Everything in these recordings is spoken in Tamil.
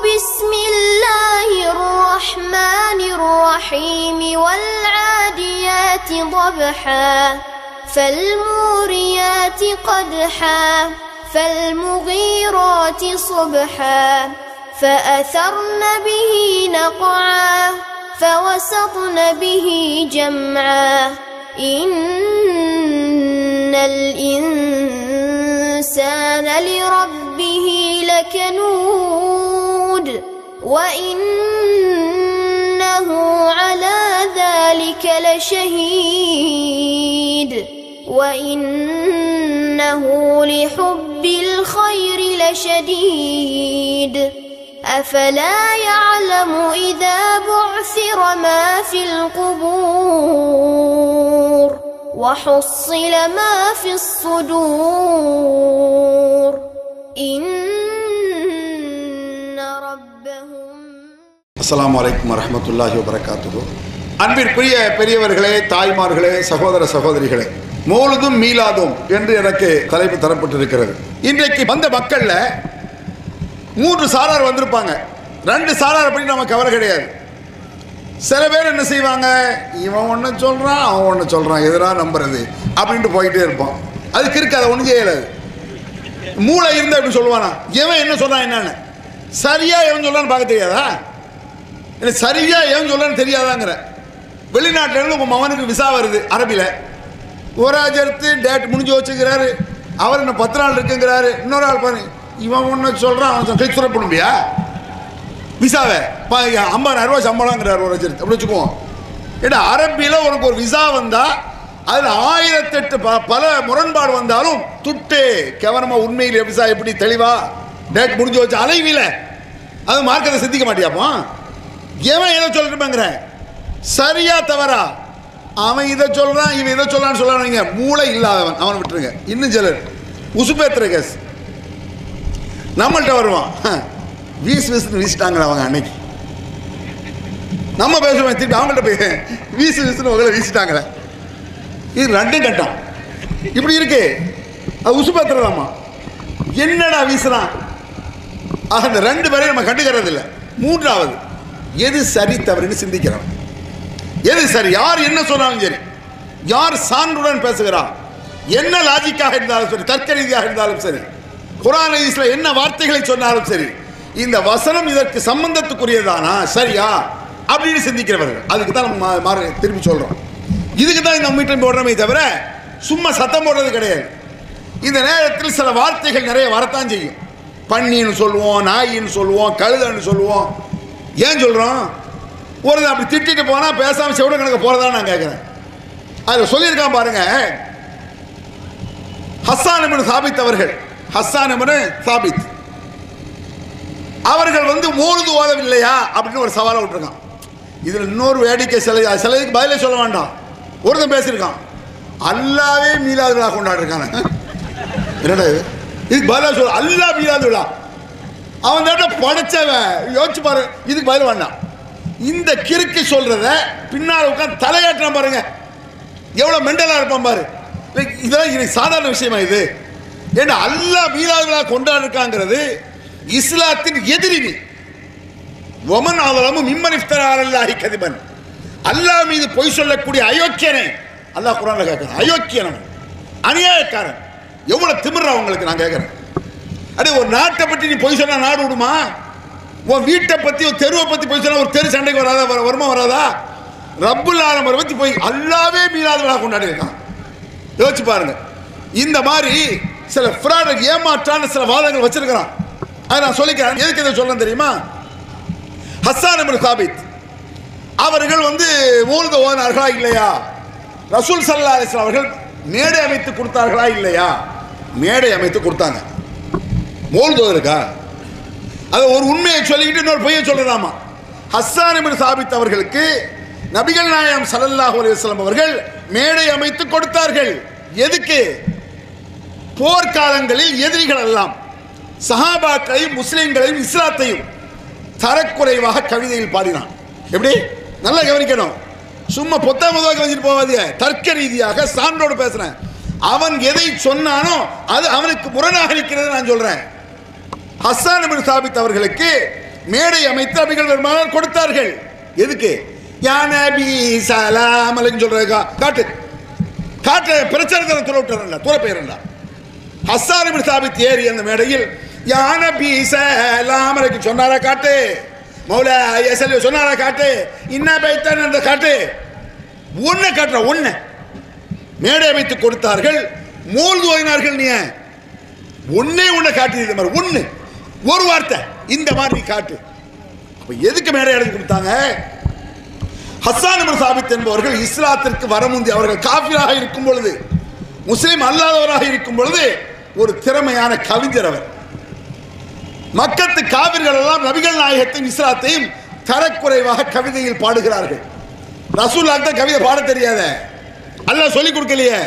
بسم الله الرحمن الرحيم والعاديات ضبحا فالموريات قدحا فالمغيرات صبحا فأثرن به نقعا فوسطن به جمعا إن الإنسان لربه لكنود وإنه على ذلك لشهيد وإنه لحب الخير لشديد أفلا يعلم إذا بعثر ما في القبور وحصل ما في الصدور إن ربهم. السلام عليكم ورحمة الله وبركاته. அன்பிற்குரிய பெரியவர்களே, தாய்மார்களே, சகோதர சகோதரிகளே, மௌலுதும் மீலாதும் என்று எனக்கு தலைப்பு தரப்பட்டிருக்கிறது. இன்றைக்கு வந்த மக்கள்ல 3 சாரார் வந்திருப்பாங்க. 2 சாரார் அப்படி நம்ம கவலை கிடையாது. சில பேர் என்ன செய்வாங்க, இவன் ஒன்று சொல்கிறான் அவன் ஒன்று சொல்கிறான், எதிராக நம்புறது அப்படின்ட்டு போயிட்டே இருப்பான். அதுக்கு இருக்கு, அதை ஒன்றும் செய்யலை. மூளை இருந்தால் எப்படி சொல்லுவானா, எவன் என்ன சொல்கிறான் என்னன்னு சரியா எவன் சொல்கிறான்னு பார்க்க தெரியாதா? இல்லை சரியா எவன் சொல்கிறான்னு தெரியாதாங்கிற. வெளிநாட்டிலேருந்து உங்கள் மகனுக்கு விசா வருது அரபியில், ஓராஜர்த்து டேட் முடிஞ்சு வச்சுக்கிறாரு, அவர் இன்னும் 10 நாள் இருக்குங்கிறாரு. இன்னொரு ஆள் பாரு, இவன் ஒன்று சொல்கிறான் அவன் கை சுரப்பணும்பியா விசாவை 50,000 ரூபா சம்பளங்கிறார் ஒரு லட்சத்து அப்படி வச்சுக்குவோம். ஏன்னா அரபியில் உனக்கு ஒரு விசா வந்தால் அதில் 1008 பல முரண்பாடு வந்தாலும் துட்டு கவனமாக உண்மையில் விசா எப்படி தெளிவா டேட் முடிஞ்சு வச்சு அலைவில அது மார்க்கத்தை சிந்திக்க மாட்டியாப்பா. எவன் எதை சொல்லிருப்பாங்கிறேன் சரியா தவறா, அவன் இதை சொல்கிறான் இவன் இதை சொல்லலான்னு சொல்கிறானுங்க. மூளை இல்லாதவன் அவனை விட்டுருங்க. இன்னும் சிலர் உசுபேத்திர கேஸ் நம்மள்கிட்ட வருவான், வீசுன்னு வீசிட்டாங்களே அவங்க அன்னைக்கு. நம்ம பேசுவோம் திருப்பி அவங்கள்ட்ட போய் வீசுன்னு உங்களை வீசிட்டாங்களே. இது 2 கட்டம் இப்படி இருக்கு. அது உசுபேத்திரதாமா, என்னடா வீசுறான். அந்த 2 பேரையும் நம்ம கண்டுக்கிறது இல்லை. 3வது எது சரி தவறுன்னு சிந்திக்கிறோம். எது சரி, யார் என்ன சொன்னாலும் சரி, யார் சான்றுடன் பேசுகிறான், என்ன லாஜிக்காக இருந்தாலும் சரி, தர்க்க ரீதியாக இருந்தாலும் சரி, குர்ஆன் ஹதீஸ்ல என்ன வார்த்தைகளை சொன்னாலும் சரி, இந்த வசனம் இதற்கு சம்பந்தத்துக்குரியதானா சரியா அப்படின்னு சிந்திக்கிறவர்கள். அதுக்கு தான் நம்ம திரும்பி சொல்றோம். இதுக்கு தான் இந்த மீட்டம் போடுறோமே தவிர சும்மா சத்தம் போடுறது கிடையாது. இந்த நேரத்தில் சில வார்த்தைகள் நிறைய வரத்தான் செய்யும். பன்னின்னு சொல்லுவோம், நாயின்னு சொல்லுவோம், கழுதன்னு சொல்லுவோம். ஏன் சொல்றோம்? ஒரு அப்படி திட்டிட்டு போனா பேசாம செவிட கணக்கு போறதா நான் கேட்கிறேன். அதில் சொல்லியிருக்கான் பாருங்க, ஹஸ்ஸான் இப்னு சாபித் அவர்கள், ஹஸ்ஸான் இப்னு சாபித் அவர்கள் மௌலிது ஓதவில்லையா அப்படின்னு ஒரு சவாலை விட்டுருக்கான். இதில் இன்னொரு வேடிக்கை, சிலதுக்கு பதிலே சொல்ல வேண்டாம். ஒருத்தன் பேசியிருக்கான், அல்லாவே மீலாது விழா கொண்டாடிருக்கான. என்னடா இதுக்கு பதிலாக சொல்ல, அல்லா மீலாது விழா அவன் தாட்ட படைச்சவன். யோசிச்சு பாரு, இதுக்கு பதில் வேண்டாம். இந்த கிறுக்கு சொல்றத பின்னால் உட்காந்து தலையாட்டினா பாருங்க, எவ்வளோ மெண்டலாக இருப்பான் பாரு. இதெல்லாம் எனக்கு சாதாரண விஷயமா இது? ஏன்னா அல்லா மீலாது விழா கொண்டாடிருக்காங்கிறது இஸ்லாத்தின் எதிரி. ஒமன் அவலமும் மிம்மன் இஃப்தரா அலல்லாஹி கதிபன், அல்லாஹ் மீது பொய் சொல்லக்கூடிய அயோக்கியனை அல்லாஹ் குர்ஆன்ல கேட்கிறான். அயோக்கியன், அநியாயக்காரன். எவ்வளவு திமிர்றா உங்களுக்கு நான் கேட்கிறேன். அடே, ஒரு நாட்டை பற்றி நீ பொய் சொன்னா நாடு விடுமா? உன் வீட்டை பத்தி ஒரு தெருவை பத்தி பொய் சொன்னா ஒரு தெரு சண்டைக்கு வராதா, வருமா வராதா? ரப்புல் ஆலமீனை பத்தி போய் அல்லாவே மீலாது விழா கொண்டாடி இருக்கான். யோசிச்சு பாருங்க. இந்த மாதிரி சில ஃப்ராட் ஏமாற்றான சில வாதங்கள் வச்சிருக்கிறான். அதை நான் சொல்லிக்கிறேன். எதுக்கு இதை சொல்ல தெரியுமா? ஹஸ்ஸான் இப்னு சாபித் அவர்கள் மௌலிது ஓதினார்களா இல்லையா? ரசூல் ஸல்லல்லாஹு அலைஹி வஸல்லம் அவர்கள் மேடை அமைத்து கொடுத்தார்களா இல்லையா? மேடை அமைத்து கொடுத்தாங்க. மௌலிது ஓதுறக்கா? அதை ஒரு உண்மையை சொல்லிக்கிட்டு இன்னொரு பொய்யை சொல்லலாமா? ஹஸ்ஸான் இப்னு சாபித் அவர்களுக்கு நபிகள் நாயகம் ஸல்லல்லாஹு அலைஹி வஸல்லம் அவர்கள் மேடை அமைத்து கொடுத்தார்கள். எதுக்கு? போர்க்காலங்களில் எதிரிகள் எல்லாம் சஹாபாக்களையும் முஸ்லிம்களையும் இஸ்லாத்தையும் தரக்குறைவாக கவிதையில் பாடினான். எப்படி? நல்லா கவனிக்கணும். சும்மா பொத்தாமதாக வச்சுட்டு போவாதிய, தர்க்க ரீதியாக சான்றோடு பேசுறேன். அவன் எதை சொன்னானோ அது அவனுக்கு முரணாக இருக்கிறது நான் சொல்றேன். ஹஸ்ஸான் இப்னு சாபித் அவர்களுக்கு மேடை அமைத்து நபிகள் பெருமானார் கொடுத்தார்கள். எதுக்கு? யா நபி சலாம் அலைக்கும் சொல்றதுக்கா? காட்டு காட்டு பிரச்சாரத்தை தூர பெயரண்டா. ஹஸ்ஸான் இப்னு சாபித் ஏறி அந்த மேடையில் யா நபி சலாம் அலைக்கும் சொன்னாரா? காட்டு. மௌலா யஸல்லி சொன்னாரா? காட்டு. இன்ன பைத்தன் அந்த காட்டு. ஒன்ன காட்டுற ஒன்ன மேடை அமைத்து கொடுத்தார்கள். மூழ்கு ஓதினார்கள். நீ ஒன்னே ஒன்ன காட்டு. இது மாதிரி ஒன்னு ஒரு வார்த்தை இந்த மாதிரி காட்டு. அப்ப எதுக்கு மேடை எடுத்து கொடுத்தாங்க? ஹஸ்ஸான் இப்னு சாபித் என்பவர்கள் இஸ்லாத்திற்கு வர முந்தி அவர்கள் காஃபிராக இருக்கும் பொழுது, முஸ்லிம் அல்லாதவராக இருக்கும் பொழுது ஒரு திறமையான கவிஞர். அவர் மக்கத்து காவிர்கள் எல்லாம் நபிகள் நாயகத்தையும் இஸ்லாத்தையும் தரக்குறைவாக கவிதையில் பாடுகிறார்கள். ரசூலுல்லாஹ்க்கு கவிதை பாட தெரியாத, அல்லாஹ் சொல்லிக் கொடுக்கலையே,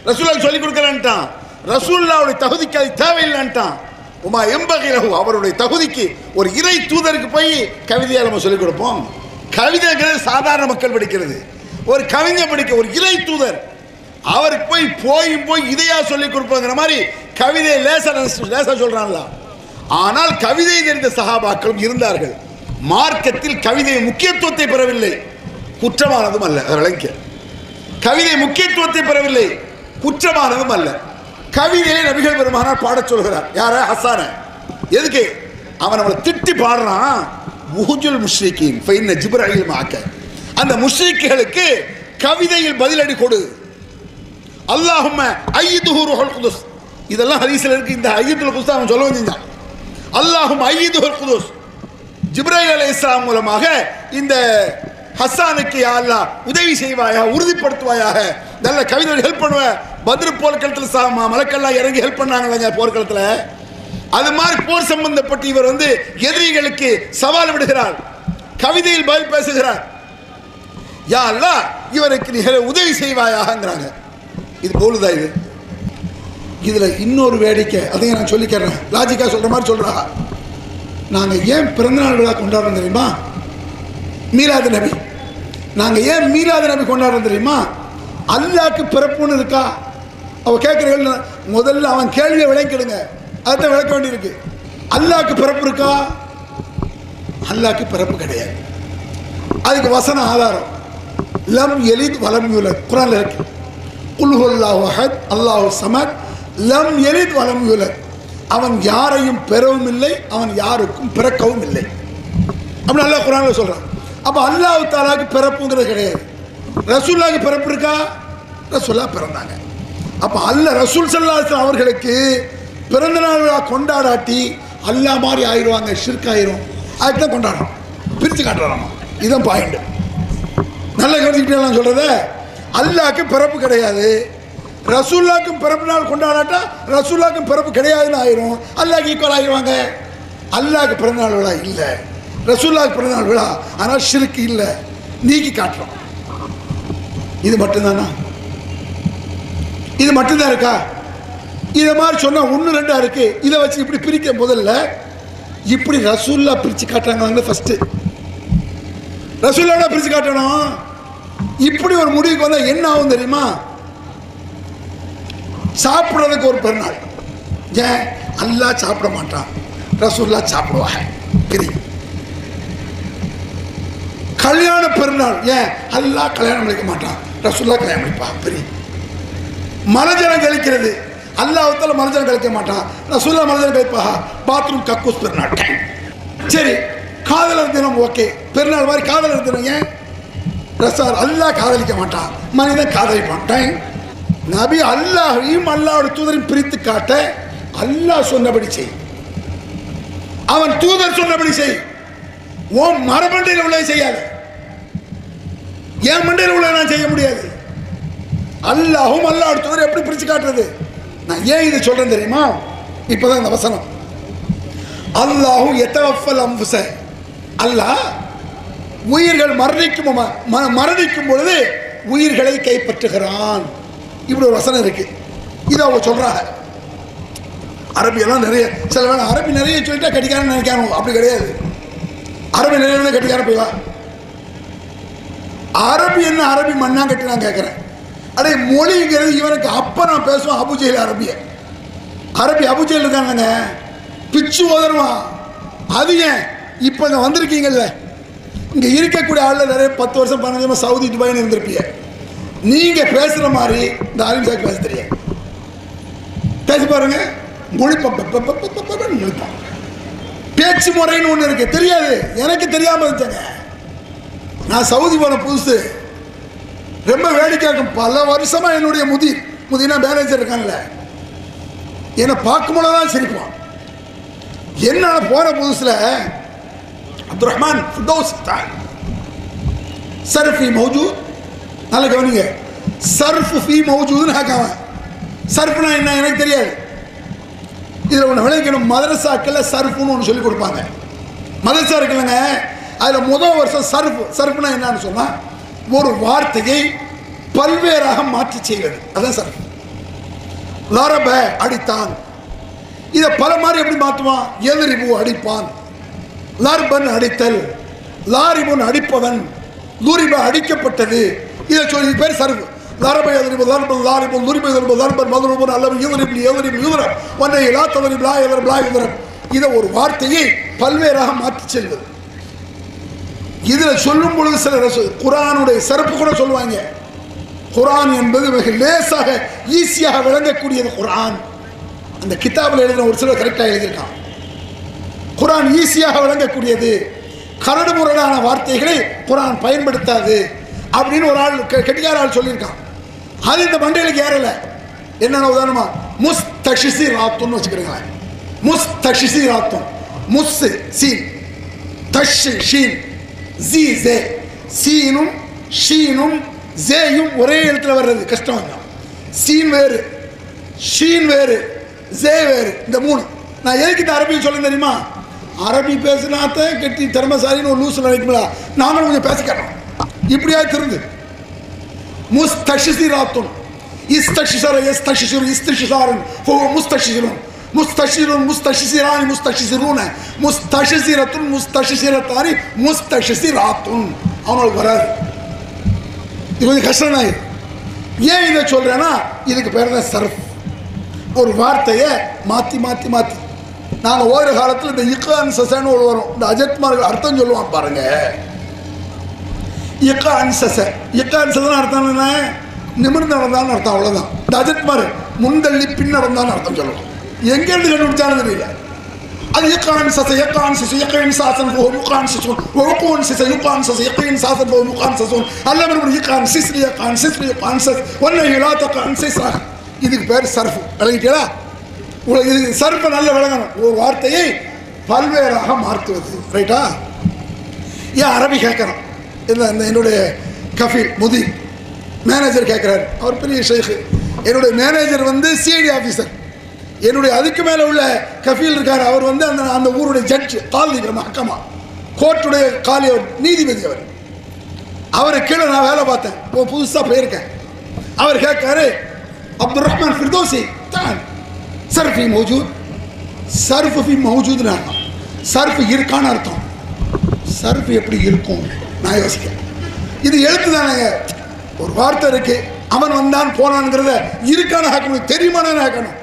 ரசூலுல்லாஹ் சொல்லிக் கொடுக்கலன்ட்டான், ரசூலுல்லாஹ்வுடைய தகுதிக்கு அது தேவையில்லைன்ட்டான். உமா எம்பகிலஹு அவருடைய தகுதிக்கு ஒரு இறை தூதருக்கு போய் கவிதையை நம்ம சொல்லிக் கொடுப்போம்? கவிதைங்கிறது சாதாரண மக்கள் படிக்கிறது. ஒரு கவிஞர் படிக்க ஒரு இறை தூதர் அவருக்கு போய் இதையா சொல்லிக் கொடுப்பாங்கிற மாதிரி கவிதையை லேசா சொல்றான்ல. ஆனால் கவிதை தெரிந்த சஹாபாக்களும் இருந்தார்கள். மார்க்கத்தில் கவிதை முக்கியத்துவத்தை பெறவில்லை, குற்றமானதும் அல்ல. விளங்க, கவிதை முக்கியத்துவத்தை பெறவில்லை, குற்றமானதும் அல்ல. கவிதையை நபிகள் பெருமானார் பாடச் சொல்கிறார். யார? ஹஸ்ஸான. எதுக்கு? அவன் நம்மளை திட்டி பாடுறான். உஹுஜுல் முஷ்ரிகீன் ஃபைன்ன ஜிப்ராயில் மாக்க. அந்த முஷ்ரிக்குகளுக்கு கவிதையில் பதிலடி கொடு. அல்லாஹும்ம அய்யிதுஹு ரூஹுல் குதுஸ். இதெல்லாம் ஹதீஸ்ல இருக்கு. இந்த அய்யிதுல் குதுஸ் அவன் சொல்ல வந்தான். அல்லாஹும்ம அய்யிதுஹுல் குதுஸ். ஜிப்ராயில் அலைஹிஸ்ஸலாம் மூலமாக இந்த ஹஸ்ஸானுக்கு யா அல்லாஹ் உதவி செய்வாயா, உறுதிப்படுத்துவாயாக, நல்ல கவிதை ஹெல்ப் பண்ணுவ. பத்ர் போர்க்களத்தில் மலக்கெல்லாம் இறங்கி ஹெல்ப் பண்ணாங்க போர்க்களத்தில். அது மாதிரி போர் சம்பந்தப்பட்டு இவர் எதிரிகளுக்கு சவால் விடுகிறார், கவிதையில் பதில் பேசுகிறார். யா அல்லாஹ் இவருக்கு நீ உதவி செய்வாயாங்கிறாங்க. இது போலுதா? இது இதுல இன்னொரு வேடிக்கை, அதையும் நான் சொல்லிக்கிறேன். லாஜிக்கா சொல்ற மாதிரி சொல்றா. நாங்க ஏன் பிறந்தநாள் விழா கொண்டாடுறோம் தெரியுமா? மீலாது நபி. நாங்க ஏன் மீலாது நபி கொண்டாடுறோம் தெரியுமா? அல்லாஹ்க்கு பிறப்புன்னு இருக்கா? அவ கேட்கிற முதல்ல அவன் கேள்வியை விளக்கிடுங்க, அதான் விளக்க வேண்டியிருக்கு. அல்லாஹ்க்கு பிறப்பு இருக்கா? அல்லாஹ்க்கு பிறப்பு கிடையாது. அதுக்கு வசன ஆதாரம் லம் யலித் வலம் யூலத் குர்ஆன்ல இருக்கு. குல் ஹுவல்லாஹு அஹத் அல்லாஹு ஸமத் லம் யலித் வலம் யூலத். அவன் யாரையும் பெறவும் இல்லை, அவன் யாருக்கும் பிறக்கவும் இல்லை அப்படி அல்லாஹ் குர்ஆன்ல சொல்றான். அப்ப அல்லாஹ் தஆலாக்கு பிறப்புங்கிறது கிடையாது. ரசூலுல்லாஹ்க்கு பிறப்பு இருக்கா? ரசூலுல்லாஹ் பிறந்தாங்க. அப்ப அல்லாஹ் ரசூல் ஸல்லல்லாஹு அலைஹி வஸல்லம் அவர்களுக்கு பிறந்த நாள் விழா கொண்டாடாட்டி அல்லாஹ் மாதிரி ஆயிடுவாங்க, ஷிர்க் ஆயிரும். அதுதான் கொண்டாடுறோம், பிரித்து காட்டுறோம். இதுதான் பாயிண்ட். நல்ல கருத்துக்கிட்டே சொல்றத. அல்லாஹ்க்கு பிறப்பு கிடையாது, ரசூலுல்லாஹ்க்கும் பிறப்பு நாள் கொண்டாடாட்டா ரசூலுல்லாஹ்க்கும் பிறப்பு கிடையாதுன்னு ஆயிரும், அல்லாஹ்க்கு ஈக்குவல் ஆயிடுவாங்க. அல்லாஹ்க்கு பிறந்த நாள் விழா இல்லை, ரசூலுல்லாஹ்க்கு பிறந்த நாள் விழா, ஆனால் ஷிர்க் இல்லை, நீக்கி காட்டுறோம். இது மட்டும்தானா? இது மட்டும்தான் இருக்கா? இதை மாதிரி சொன்னா ஒன்று ரெண்டா இருக்கு. இதை வச்சு இப்படி பிரிக்க முதல்ல இப்படி ரசூலுல்லாஹ் பிரிச்சு காட்டுறாங்க. ஃபர்ஸ்ட் ரசூலுல்லாஹ் பிரிச்சு காட்டணும். இப்படி ஒரு முடிவுக்கு வந்தா என்ன ஆகும் தெரியுமா? சாப்பிடுறதுக்கு ஒரு பெருநாள். ஏன்? அல்லாஹ் சாப்பிட மாட்டான், ரசூலுல்லாஹ் சாப்பிடுவாங்க. கல்யாண பெருநாள். ஏன்? அல்லாஹ் கல்யாணம் பண்ணிக்க மாட்டான், ரசூலுல்லாஹ் கல்யாணம் பண்ணிப்பா. பெரிய மலஜலம் கழிக்கிறது. அல்லாஹ்வுத்தால மலஜலம் கழிக்க மாட்டான், ரசூலுல்லாஹ் மலஜலம் கழிப்பா. பாத்ரூம் கக்கூஸ் பெருநாள். சரி, காதலர் தினம் ஓகே, பெருநாள் மாதிரி காதலர் தினம். ஏன்? ரசூல் அல்லாஹ் காதலிக்க மாட்டான், மனிதன் காதலிப்பான். நபி அல்லாஹையும் அல்லாஹ்வுடைய தூதரையும் பிரித்து காட்ட அல்லாஹ் சொன்னபடி செய், அவன் தூதர் சொன்னபடி செய். உன் மரமண்டையில் உள்ளதை செய்யாது, என் மண்டையில் உள்ள நான் செய்ய முடியாது. அல்லாஹும் அல்லாஹ்வுடைய தூதரை எப்படி பிரிச்சு காட்டுறது? நான் ஏன் இதை சொல்றேன் தெரியுமா? இப்பதான் இந்த வசனம் அல்லாஹு யதவஃபல் அன்ஃபுஸ. அல்லாஹ் உயிர்கள் மரணிக்கும் பொழுது உயிர்களை கைப்பற்றுகிறான். இப்படி ஒரு வசனம் இருக்கு. இதை அவங்க சொல்றாங்க. அரபியெல்லாம் நிறைய, சில வேலை அரபி நிறைய சொல்லிட்டா கட்டிக்காரன் நினைக்காம, அப்படி கிடையாது. அரபி நிறைய கட்டிக்காரன் போய்வா. அரபி என்ன அரபி மண்ணா கட்டி நான் கேட்கிறேன். அடே மொழிங்கிறது இவனுக்கு அப்ப நான் பேசுவேன் அபுஜெயில் அரபிய. அரபி அபுஜெயில் இருக்கானுங்க, பிச்சு உதருவான். அது ஏன் இப்போ இங்கே வந்திருக்கீங்கல்ல, இங்கே இருக்கக்கூடிய ஆளில் நிறைய 10 வருஷம் 15 வருஷம் சவுதி துபாய்னு இருந்திருப்பீங்க. நீங்கள் பேசுகிற மாதிரி இந்த ஆலிம் சாக்கு பேச தெரியாது. பேசி பாருங்க, முழிப்பான், முழிப்பான். பேச்சு முறைன்னு ஒன்று இருக்கு, தெரியாது. எனக்கு தெரியாமல் இருந்துச்சேங்க. நான் சவுதி போன புதுசு, ரொம்ப வேடிக்கை இருக்கும். பல வருஷமா என்னுடைய முதினா மேனேஜர் இருக்காங்கல்ல, என்னை பார்க்கும்போது தான் சிரிப்பான். என்னால் போன புதுசில் அப்துல் ரஹ்மான் ஃபிர்தௌஸ் சர்ஃபி மௌஜூத், நல்லா கவனிங்க, சர்ஃப் ஃபி மௌஜூதுன்னு கேட்காம. சர்ஃப்னா என்ன எனக்கு தெரியாது. இதில் ஒன்று விளைக்கணும், மதரசாக்களில் சர்ஃப்னு ஒன்று சொல்லி கொடுப்பாங்க. மதரசா இருக்குல்லங்க, அதில் முதல் வருஷம் சர்ஃப்னா என்னன்னு சொன்னால் ஒரு வார்த்தையை பல்வேறாக மாற்றி செய்வது, அதான் சர்ஃப். லாரப அடித்தான், இதை பல மாதிரி எப்படி மாற்றுவான்? எதிரிபு அடிப்பான், லார்பன் அடித்தல், லாரிபுன் அடிப்பவன், லூரிப அடிக்கப்பட்டது, இதை சொல்லி பேர் சர்ஃப். லாரப எதிரிபு லார்பன் லாரிபுன் லுரிப எதிரிபு லார்பன் மதுரபுன் அல்லது யூதரிபு எதிரிபு யூதரம் ஒன்றை லா தவறிபு லா எதிரம் லா யூதரம், இதை ஒரு வார்த்தையை பல்வேறாக மாற்றி செல்வது. இதில் சொல்லும் பொழுது சில குரானுடைய சிறப்பு கூட சொல்லுவாங்க. குரான் என்பது மிக லேசாக ஈஸியாக விளங்கக்கூடியது. குரான் அந்த கிதாபில் எழுதின ஒரு சிலர் கரெக்டாக எழுதியிருக்கான். குரான் ஈஸியாக விளங்கக்கூடியது, கரடு முரடான வார்த்தைகளை குரான் பயன்படுத்தாது அப்படின்னு ஒரு ஆள் கெட்டிக்கார ஆள் சொல்லியிருக்கான். அது இந்த மண்டைகளுக்கு ஏறலை. என்னென்ன உதாரணமா, முஸ்தஷிசி ராத்துன்னு வச்சுக்கிறீங்களேன். முஸ்தஷிசி ராத்தும், முஸ் சீன், தஷ் ஷீன், ஜி ஜே, சீனும் ஷீனும் ஜேயும் ஒரே இடத்துல வர்றது கஷ்டம். சீன் வேறு, ஷீன் வேறு, ஜே வேறு, இந்த மூணு. நான் எதுக்கு இந்த அரபி சொல்ல தெரியுமா? அரபி பேசினாத்தான் கெட்டி திறமசாலின்னு ஒரு லூஸ் நினைக்குங்களா, நாங்களும் கொஞ்சம் பேசிக்கிறோம். இப்படியா திருந்து முஸ்தஷிசிராத்துன் இஸ்தஷிசர யஸ்தஷிசுர் இஸ்திஷிசாரன் ஃபஹுவ முஸ்தஷிசிருன் முஸ்தஷிருன் முஸ்தஷிசிரானி முஸ்தஷிசிருன முஸ்தஷிசிரத்துன் முஸ்தஷிசிரத்தானி முஸ்தஷிசிராத்துன். அவனுக்கு வராது, இது கொஞ்சம் கஷ்டம் தான். ஏன் இதை சொல்றேன்னா, இதுக்கு பேர் தான் சர்ஃப். ஒரு வார்த்தையை மாற்றி மாற்றி மாற்றி. நாங்கள் ஓய்வு காலத்தில் இந்த இக்கான் சசன்னு ஒரு வரும், இந்த அஜத்மார்கள் அர்த்தம் சொல்லுவான் பாருங்க. இக்கான் சச, இக்கான் சசன்னு அர்த்தம் என்ன? நிமிர்ந்து நடந்தான்னு அர்த்தம், அவ்வளோதான். இந்த அஜத்மார் முன்தள்ளி பின் நடந்தான்னு அர்த்தம் சொல்லுவோம். எங்கேருந்து கண்டுபிடிச்சாலும் தெரியல. அது இக்கான் சச இக்கான் சிசு இக்கைன் சாசன் போ முக்கான் சிசுன் ஒழுக்கோன் சிச யுக்கான் சச இக்கைன் சாசன் போ முக்கான் சசுன் அல்லமன் இக்கான் சிஸ்லி இக்கான் சிஸ்லி இக்கான் சஸ் ஒன்னை இலாத்த கான் சிஸ்ரா. இதுக்கு பேர் சர்ஃப். விளங்கிட்டீங்களா? உங்களுக்கு இது சர்ஃபை நல்ல விளங்கணும். ஒரு வார்த்தையை பல்வேறாக மாற்றுவது, ரைட்டா? ஏன் அரபி கேட்குறோம்? இல்லை, இந்த என்னுடைய கஃபீல் முதீர் மேனேஜர் கேட்குறாரு. அவர் பெரிய ஷேக்கு. என்னுடைய மேனேஜர் வந்து சிஐடி ஆஃபீஸர். என்னுடைய அதுக்கு மேலே உள்ள கஃபீல் இருக்கார், அவர் வந்து அந்த அந்த ஊருடைய ஜட்ஜு, காலி மஹ்கமா கோர்ட்டுடைய காலி, அவர் நீதிபதி. அவரை கீழே நான் வேலை பார்த்தேன், புதுசாக போயிருக்கேன். அவர் கேட்காரு, அப்துல் ரஹ்மான் ஃபிர்தௌசி தான் சர்ஃபி மௌஜூத். சர்ஃப் ஃபி மௌஜூத்னு அர்த்தம். சர்ஃப் இருக்கான்னு அர்த்தம். சர்ஃப் எப்படி இருக்கும் நான் யோசிக்கிறேன். இது எழுத்து தானேங்க. ஒரு வார்த்தை இருக்கு, அவன் வந்தான் போனான்ங்கிறத இருக்கான ஆக்கணும், தெரியுமான ஆக்கணும்.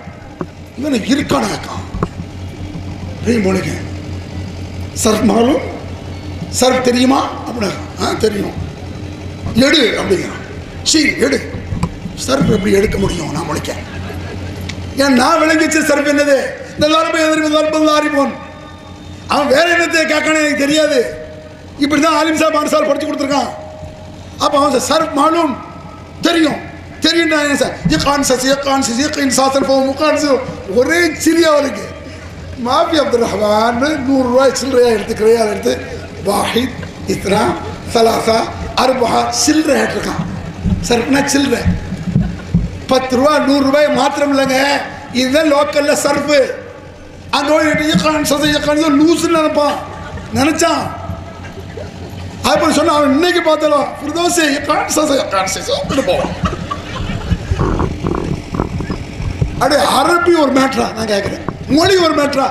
இவனை இருக்கான ஆக்கான் மொழிங்க. சர்ஃப் மாலும் சர்ஃப் தெரியுமா அப்படின்னா தெரியும், எடு அப்படிங்கிறான். சரி எடு. சர்ஃப் எப்படி எடுக்க முடியும்? நான் முழிக்க ஏன் நான் விளங்கிச்சு சர்ஃப் என்னது? இந்த லாரிபோன். அவன் வேற என்னத்தை கேட்கானே எனக்கு தெரியாது. இப்படி தான் ஆலிம் சாப் மார்சால் படிச்சு கொடுத்துருக்கான். அப்போ அவன் சர்ஃப் மாலும் தெரியும். தெரியும் ஒரே சிரியா இருக்கு. மாஃபி அப்துல் ரஹ்மான் 100 ரூபாய் சில்லறையா எடுத்து கிரையால் எடுத்து வாஹித் இத்ரா சலாசா அர்பா சில்லறை இருக்கான். சர்ஃப்னா சில்லறை 10 ரூபா 100 ரூபாய் மாத்திரம் இல்லைங்க. இதுதான் லோக்கல்ல சர்ஃபு. அந்த லூஸ்ன்னு நினைப்பான், நினைச்சான். அப்படி சொன்ன அவன் இன்னைக்கு பார்த்தாலும் ஃபிர்தௌசி போவான். அப்படியே அரபி ஒரு மேட்ரா? நான் கேட்கிறேன், மொழி ஒரு மேட்ரா?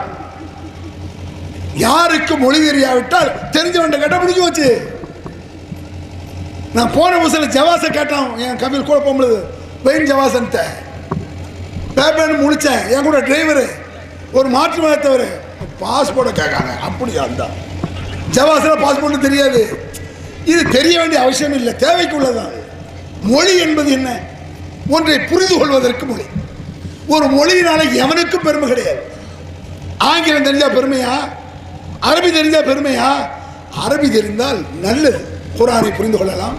யாருக்கு மொழி தெரியாவிட்டால் தெரிஞ்சவன் கேட்டா முடிஞ்சு வச்சு. நான் போன புதுசில் ஜவாசை கேட்டான், என் கபில் கூட போகும்போது வெயின் ஜவாசன்ட்ட பேப்பர்னு முடித்தேன். என் கூட டிரைவரு ஒரு மாற்று மதத்தவர் பாஸ்போர்ட்டை கேட்காங்க. அப்படியா இருந்தா ஜவாஸ்ல பாஸ்போர்ட் தெரியாது. இது தெரிய வேண்டிய அவசியம் இல்லை, தேவைக்கு உள்ளதான். மொழி என்பது என்ன? ஒன்றை புரிந்து கொள்வதற்கு மொழி. ஒரு மொழியினால எவனுக்கும் பெருமை கிடையாது. ஆங்கிலம் தெரிஞ்சா பெருமையா? அரபி தெரிஞ்சா பெருமையா? அரபி தெரிந்தால் நல்லது. குரானை புரிந்து கொள்ளலாம்,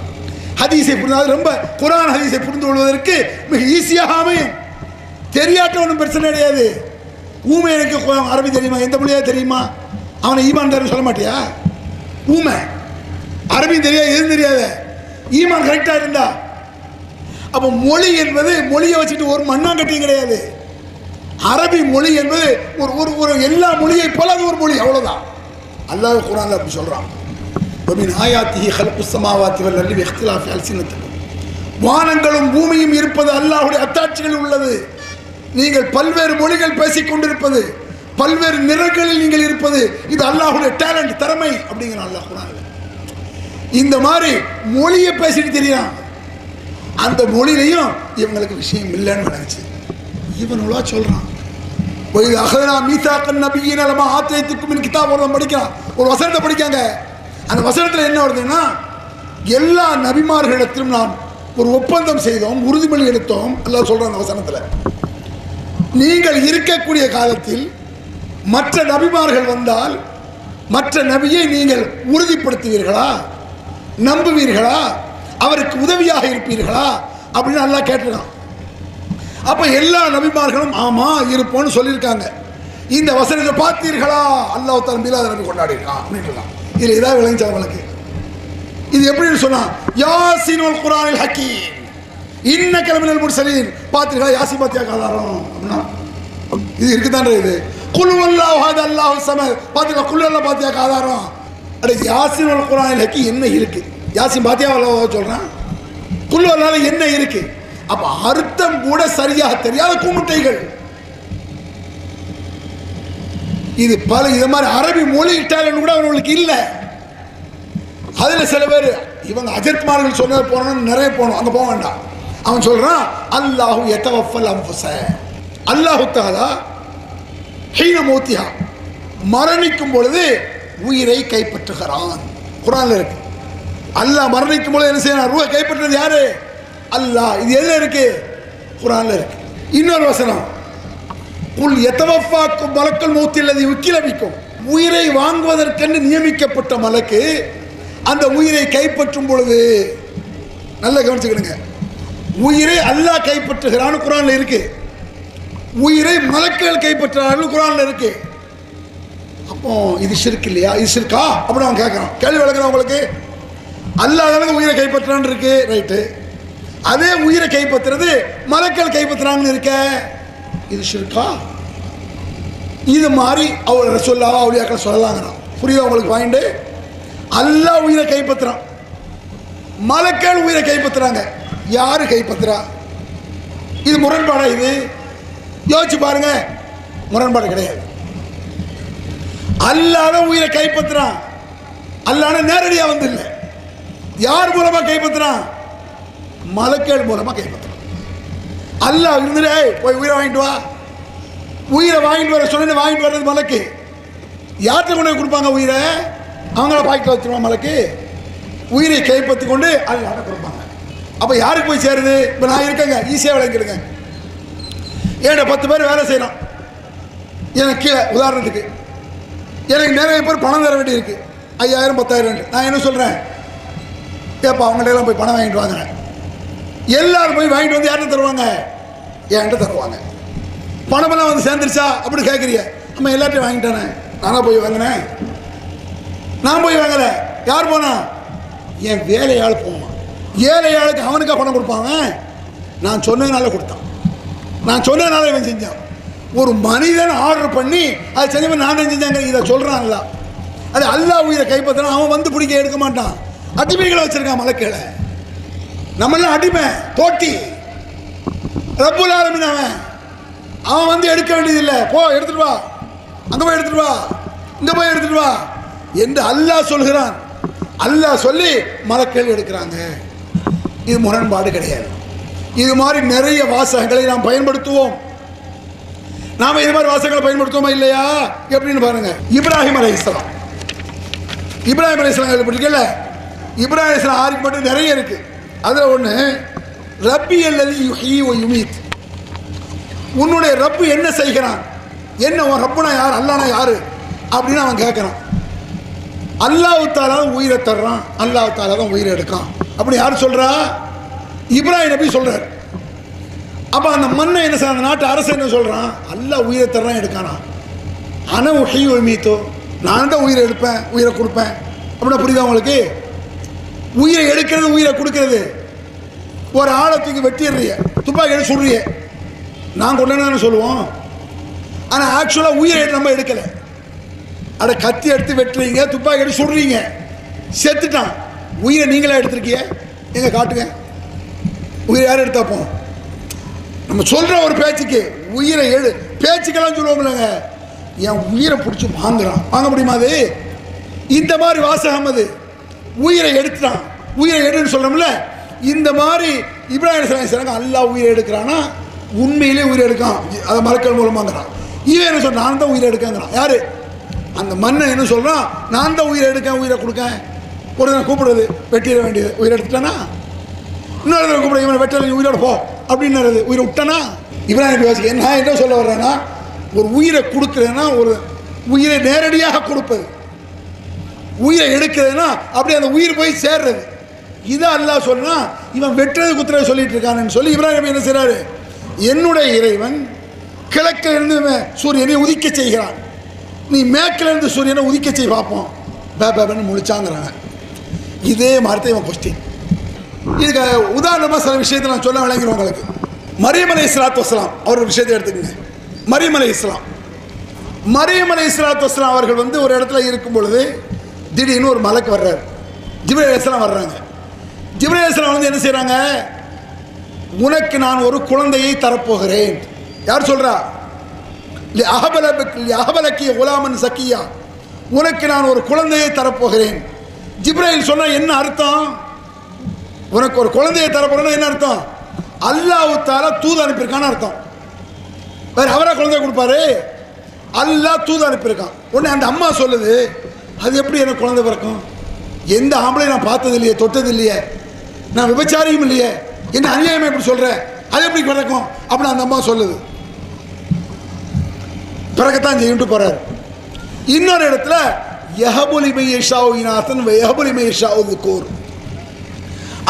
ஹதீஸை புரிந்தால் ரொம்ப குரான் ஹதீஸை புரிந்து கொள்வதற்கு மிக ஈஸியாக அமையும். தெரியாட்ட ஒன்றும் பிரச்சனை கிடையாது. ஊமை எனக்கு அரபி தெரியுமா, எந்த மொழியா தெரியுமா, அவனை ஈமான்தார்னு சொல்ல மாட்டியா? ஊமை அரபி தெரியாது, எதுவும் தெரியாத, ஈமான் கரெக்டாக இருந்தா. அப்போ மொழி என்பது மொழியை வச்சுட்டு ஒரு மண்ணாங்கட்டியும் கிடையாது. அரபி மொழி என்பது ஒரு ஒரு ஒரு எல்லா மொழியை போல அது ஒரு மொழி, அவ்வளோதான். அல்லாஹ் குர்ஆன்ல அப்படி சொல்கிறான். வானங்களும் பூமியும் இருப்பது அல்லாஹ்வுடைய அத்தாட்சிகள் உள்ளது. நீங்கள் பல்வேறு மொழிகள் பேசிக் கொண்டிருப்பது, பல்வேறு நிறங்களில் நீங்கள் இருப்பது, இது அல்லாஹ்வுடைய டேலண்ட், திறமை அப்படிங்கிறான் அல்லாஹ் குர்ஆன்ல. இந்த மாதிரி மொழியை பேசிட்டு தெரியும். அந்த மொழியிலையும் இவங்களுக்கு விஷயம் இல்லைன்னு நினைச்சு இவனுள்ளா சொல்றான். படிக்கிறான் ஒரு வசனத்தை படிக்காங்க. அந்த வசனத்தில் என்ன வருதுன்னா, எல்லா நபிமார்களிடத்திலும் நாம் ஒரு ஒப்பந்தம் செய்தோம், உறுதிமொழி எடுத்தோம். எல்லாம் சொல்றான் அந்த வசனத்தில். நீங்கள் இருக்கக்கூடிய காலத்தில் மற்ற நபிமார்கள் வந்தால் மற்ற நபியை நீங்கள் உறுதிப்படுத்துவீர்களா, நம்புவீர்களா, அவருக்கு உதவியாக இருப்பீர்களா அப்படின்னு நல்லா கேட்டுருக்கான். அப்ப எல்லா நபிமார்களும் ஆமா இருப்போம்னு சொல்லியிருக்காங்க. இந்த வசனத்தை பார்த்தீர்களா, அல்லாஹ் தஆலா மீலாது நபி கொண்டாடிருக்கான் அப்படின்றான். இதுல ஏதாவது விளங்கிச்சா உங்களுக்கு? இது எப்படின்னு சொன்னா, யாசீனுல் குர்ஆனில் ஹக்கீம் இன்னக லமினல் முர்சலீன். பார்த்தீர்களா, யாசீன் பாத்தியா ஆதாரம் அப்படின்னா இது இருக்குதான்ற. இது குல் வல்லாஹு அஹத் அல்லாஹு ஸமத். பார்த்தீங்களா, குல் அல்லாஹ் பாத்தியா ஆதாரம். அட யாசீனுல் குர்ஆனில் ஹக்கீம் என்ன இருக்கு? யாசீன் பாத்தியா அல்லாஹ் சொல்றான், குல் வல்லாஹ் என்ன இருக்கு? அப்ப அர்த்தம் கூட சரியாக தெரியாத குமுட்டைகள். இது பல இது மாதிரி அரபி மொழி டேலண்ட் கூட அவங்களுக்கு இல்லை. அதுல சில பேர் இவங்க அஜர்த்மார்கள் சொன்னது போனோம்னு நிறைய போனோம், அங்க போக வேண்டாம். அவன் சொல்றான், அல்லாஹு யதவஃபல் அன்ஃபுஸ. அல்லாஹு தஆலா ஹீன மௌத்திஹா, மரணிக்கும் பொழுது உயிரை கைப்பற்றுகிறான். குர்ஆன்ல இருக்கு. அல்லாஹ் மரணிக்கும் பொழுது என்ன செய்யறான்? ரூஹை கைப்பற்றுறது யாரு? அல்லாஹ். இது எதுல இருக்கு? குர்ஆன்ல இருக்கு. இன்னொரு வசனம், குல் யதவஃபாக்கும் மலக்குல் மௌத் அல்லதி வக்கில பிக்கும். உயிரை வாங்குவதற்கென்று நியமிக்கப்பட்ட மலக்கு அந்த உயிரை கைப்பற்றும் பொழுது, நல்லா கவனிச்சுக்கிடுங்க, உயிரை அல்லாஹ் கைப்பற்றுகிறான்னு குர்ஆன்ல இருக்கு, உயிரை மலக்குகள் கைப்பற்றுறான்னு குர்ஆன்ல இருக்கு. அப்போ இது ஷிர்க் இல்லையா? இது ஷிர்கா அப்படின்னு அவன் கேட்கறான். கேள்வி வழங்குறான் உங்களுக்கு. அல்லாஹ் தானே உயிரை கைப்பற்றான்னு இருக்கு, ரைட்டு. அதே உயிரை கைப்பற்றுறது மலக்கள் கைப்பற்றுறாங்கன்னு இருக்க, இது ஷிர்கா? இது மாதிரி அவர் ரசூலுல்லாஹ் அவுலியாக்கள் சொல்லலாங்கிறான். புரியுதா உங்களுக்கு பாயிண்ட்? அல்லாஹ் உயிரை கைப்பற்றுறான், மலக்கள் உயிரை கைப்பற்றுறாங்க. யாரு கைப்பற்றுறா? இது முரண்பாடா? இது யோசிச்சு பாருங்க. முரண்பாடு கிடையாது. அல்லாஹ் உயிரை கைப்பற்றுறான். அல்லாஹ் நேரடியாக வந்து இல்லை. யார் மூலமா கைப்பற்றுறான்? மலக்கள் மூலமா கைப்பற்றுறான். அல்லாஹ் இருந்துட்டு போய் உயிரை வாங்கிட்டு வா, உயிரை வாங்கிட்டு வர சொன்ன வாங்கிட்டு வர்றது மலக்கு. யார்கிட்ட கொண்டு போய் கொடுப்பாங்க உயிரை? அவங்கள பாக்கெட்ல வச்சிருவாங்க மலக்கு. உயிரை கைப்பற்றி கொண்டு அல்லாஹ்ட்ட கொடுப்பாங்க. அப்ப யாருக்கு போய் சேருது? இப்ப நான் இருக்கேங்க, ஈஸியாக விளங்கிடுங்க. ஏன்னா 10 பேர் வேலை செய்யலாம் எனக்கு கீழே. உதாரணத்துக்கு எனக்கு நிறைய பேர் பணம் தர வேண்டி இருக்கு, 5000 10,000. நான் என்ன சொல்றேன்? ஏப்பா அவங்கள்ட்ட எல்லாம் போய் பணம் வாங்கிட்டு வாங்க. எல்லாரும் போய் வாங்கிட்டு வந்து யார்கிட்ட தருவாங்க? என்கிட்ட தருவாங்க. பணமெல்லாம் வந்து சேர்ந்துருச்சா அப்படின்னு கேட்குறீங்க. நம்ம எல்லாத்தையும் வாங்கிட்டானே, நானா போய் வாங்கினேன்? நான் போய் வாங்கல. யார் போனா? என் வேலையாள் போவான். ஏழையாளுக்கு அவனுக்கா பணம் கொடுப்பாங்க? நான் சொன்னதுனால கொடுத்தான், நான் சொன்னதுனால இவன் செஞ்சான். ஒரு மனிதன் ஆர்டர் பண்ணி அதை செஞ்சவன் நான் தான் செஞ்சாங்க. இதை சொல்றான்ல, அது அல்லாஹ் உயிரை கைப்பற்றினா அவன் வந்து பிடிக்க எடுக்க மாட்டான். அடிமைகளை வச்சிருக்கான் மலக்களை. நம்மளாம் அடிமை, தோட்டி. ரப்புல் ஆலமீன் அவன் வந்து எடுக்க வேண்டியதில்லை. போ எடுத்துட்டு வா, அங்க போய் எடுத்துட்டு வா, இங்க போய் எடுத்துட்டு வா என்று அல்லாஹ் சொல்கிறான். அல்லாஹ் சொல்லி மலக்கள் எடுக்கிறாங்க. இது முரண்பாடு கிடையாது. இது மாதிரி நிறைய வாசகங்களை நாம் பயன்படுத்துவோம். நாம இது மாதிரி வாசகங்களை பயன்படுத்துவோமா இல்லையா? எப்படின்னு பாருங்க. இப்ராஹிம் அலைஹிஸ்ஸலாம் இப்ராஹிம் அலைஹிஸ்ஸலாம் கேள்விப்பட்டிருக்கல? இப்ராஹிம் அலைஹிஸ்ஸலாம் ஆருக்கு மட்டும் நிறைய இருக்கு. அதில் ஒன்று ரப்பி அல்லது யுஹ்யி வ யுமீத். உன்னுடைய ரப்பு என்ன செய்கிறான், என்ன உன் ரப்புனா யார், அல்லாஹ்னா யாரு அப்படின்னு அவன் கேட்குறான். அல்லாஹ் தஆலா தான் உயிரை தர்றான், அல்லாஹ் தஆலா தான் உயிரை எடுக்கான் அப்படி யார் சொல்கிறா? இப்ராஹிம் நபி சொல்கிறார். அப்போ அந்த மண்ணை என்ன செய்ய, அந்த நாட்டு அரசு என்ன சொல்கிறான்? அல்லாஹ் உயிரை தர்றான் எடுக்கானா, ஆனால் உஹ்யி வ யுமீத்தோ, நான் தான் உயிரை எடுப்பேன் உயிரை கொடுப்பேன் அப்படின்னா புரியுதா உங்களுக்கு? உயிரை எடுக்கிறது உயிரை கொடுக்கறது. ஒரு ஆளை தூக்கி வெட்டிடுறிய, துப்பாக்கி எடுத்து சுடுறிய, நான் கொண்டேன்னு சொல்லுவோம். ஆனால் ஆக்சுவலாக உயிரை நம்ம எடுக்கலை. அட கத்தி எடுத்து வெட்டுறீங்க, துப்பாக்கி எடுத்து சுடுறீங்க, செத்துட்டான். உயிரை நீங்களே எடுத்திருக்கீங்க, எங்க காட்டுங்க உயிரை யார் எடுத்தாப்போ? நம்ம சொல்கிற ஒரு பேச்சுக்கு உயிரை பேச்சுக்கெல்லாம் சொல்லுவோம் இல்லைங்க, என் உயிரை பிடிச்சி வாங்குறான், வாங்க முடியுமா? அது இந்த மாதிரி வாசகம், அது உயிரை எடுத்துட்டான், உயிரை எடுன்னு சொல்கிறோம்ல. இந்த மாதிரி இப்ராஹிம் அலைஹிஸ்ஸலாம் அல்லாஹ் உயிரை எடுக்கிறான்னா உண்மையிலே உயிரை எடுக்கான், அதை மலக்கள் மூலமாங்கிறான். இவன் என்ன சொல்கிறான்? நான் தான் உயிரை எடுக்கங்கிறான். யாரு? அந்த மண்ணை என்ன சொல்கிறான்? நான் தான் உயிரை எடுக்கேன் உயிரை கொடுக்கேன். ஒரு தினம் கூப்பிடுறது, வெட்டிட வேண்டியது, உயிரை எடுத்துட்டானா. இன்னொரு தினம் கூப்பிட, இவனை வெட்டலை, உயிரோட போ அப்படின்னுறது, உயிரை விட்டானா. இப்ராஹிம் யோசிக்க நான் என்ன சொல்ல வர்றேன்னா, ஒரு உயிரை கொடுக்குறேன்னா ஒரு உயிரை நேரடியாக கொடுப்பது, உயிரை எடுக்கிறதுனா அப்படியே அந்த உயிர் போய் சேர்றது. இதை அல்லாஹ் சொன்னா இவன் வெட்டுறது குத்துறது சொல்லிட்டு இருக்கான்னு சொல்லி இப்ராஹிம் என்ன செய்றாரு? என்னுடைய இறைவன் கிழக்கிலிருந்து சூரியனை உதிக்க செய்கிறான், நீ மேற்கிலிருந்து சூரியனை உதிக்க செய் பார்ப்போம் பேபேன்னு முழிச்சாங்கிறாங்க. இதே மாதிரி இவன் கொஸ்டின். இதுக்கு உதாரணமாக சில விஷயத்தை நான் சொல்ல விளங்கிறேன் உங்களுக்கு. மரியம் அலைஹிஸ்ஸலாத்து வஸ்ஸலாம் அவர் விஷயத்தை எடுத்துக்கங்க. மரியம் அலைஹிஸ்ஸலாத்து வஸ்ஸலாம் அவர்கள் வந்து ஒரு இடத்துல இருக்கும் பொழுது திடீர்னு ஒரு மலக்கு வர்றாரு, ஜிப்ரீல் அலைஹிஸ்ஸலாம் வர்றாங்க. ஜிப்ரீல் அலைஹிஸ்ஸலாம் வந்து என்ன செய்கிறாங்க? உனக்கு நான் ஒரு குழந்தையை தரப்போகிறேன். யார் சொல்கிறா? அஹபலக்கி குலாமன் சக்கியா, உனக்கு நான் ஒரு குழந்தையை தரப்போகிறேன். ஜிப்ரீல் சொன்னா என்ன அர்த்தம்? உனக்கு ஒரு குழந்தையை தரப்போறேன்னா என்ன அர்த்தம்? அல்லாஹ் தஆலா தூது அனுப்பியிருக்கான்னு அர்த்தம். வேற அவரா குழந்தைய கொடுப்பாரு? அல்லாஹ் தூது அனுப்பியிருக்கான். உடனே அந்த அம்மா சொல்லுது, அது எப்படி எனக்கு குழந்தை பிறக்கும்? எந்த ஆம்பளை நான் பார்த்தது இல்லையே, தொட்டது இல்லையே, நான் விபச்சாரியும் இல்லையே, என்ன அநியாயமா எப்படி சொல்ற, அது எப்படி பிறக்கும் அப்படின்னு அந்த அம்மா சொல்லுது. பிறக்கத்தான் செய்யிட்டு போறாரு. இன்னொரு இடத்துல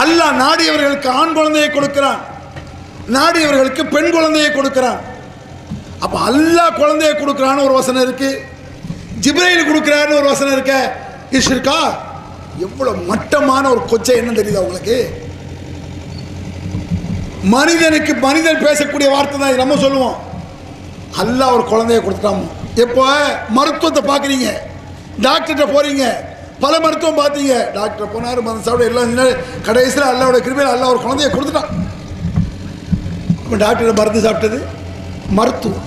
அல்லாஹ் நாடியவர்களுக்கு ஆண் குழந்தையை கொடுக்கிறான், நாடியவர்களுக்கு பெண் குழந்தையை கொடுக்கிறான். அப்ப அல்லாஹ் குழந்தையை கொடுக்கிறான்னு ஒரு வசனம் இருக்கு, ஜிப்ரீல் கொடுக்கிறான்னு ஒரு வசனம் இருக்க. இருக்கா? எவ்வளவு மட்டமான ஒரு கொச்சை என்ன தெரியுதா உங்களுக்கு? மனிதனுக்கு மனிதன் பேசக்கூடிய வார்த்தை தான் நம்ம சொல்லுவோம். அல்லாஹ் ஒரு குழந்தைய கொடுத்துட்டாமோ. எப்போ மருத்துவத்தை பார்க்குறீங்க, டாக்டர்கிட்ட போறீங்க, பல மருத்துவம் பார்த்தீங்க, டாக்டர் போனார், மருந்து சாப்பிட எல்லாம் கடைசியில் அல்லாவோட கிருபையில் அல்லாஹ் ஒரு குழந்தைய கொடுத்துட்டான். இப்போ டாக்டர் மருந்து சாப்பிட்டது மருத்துவம்.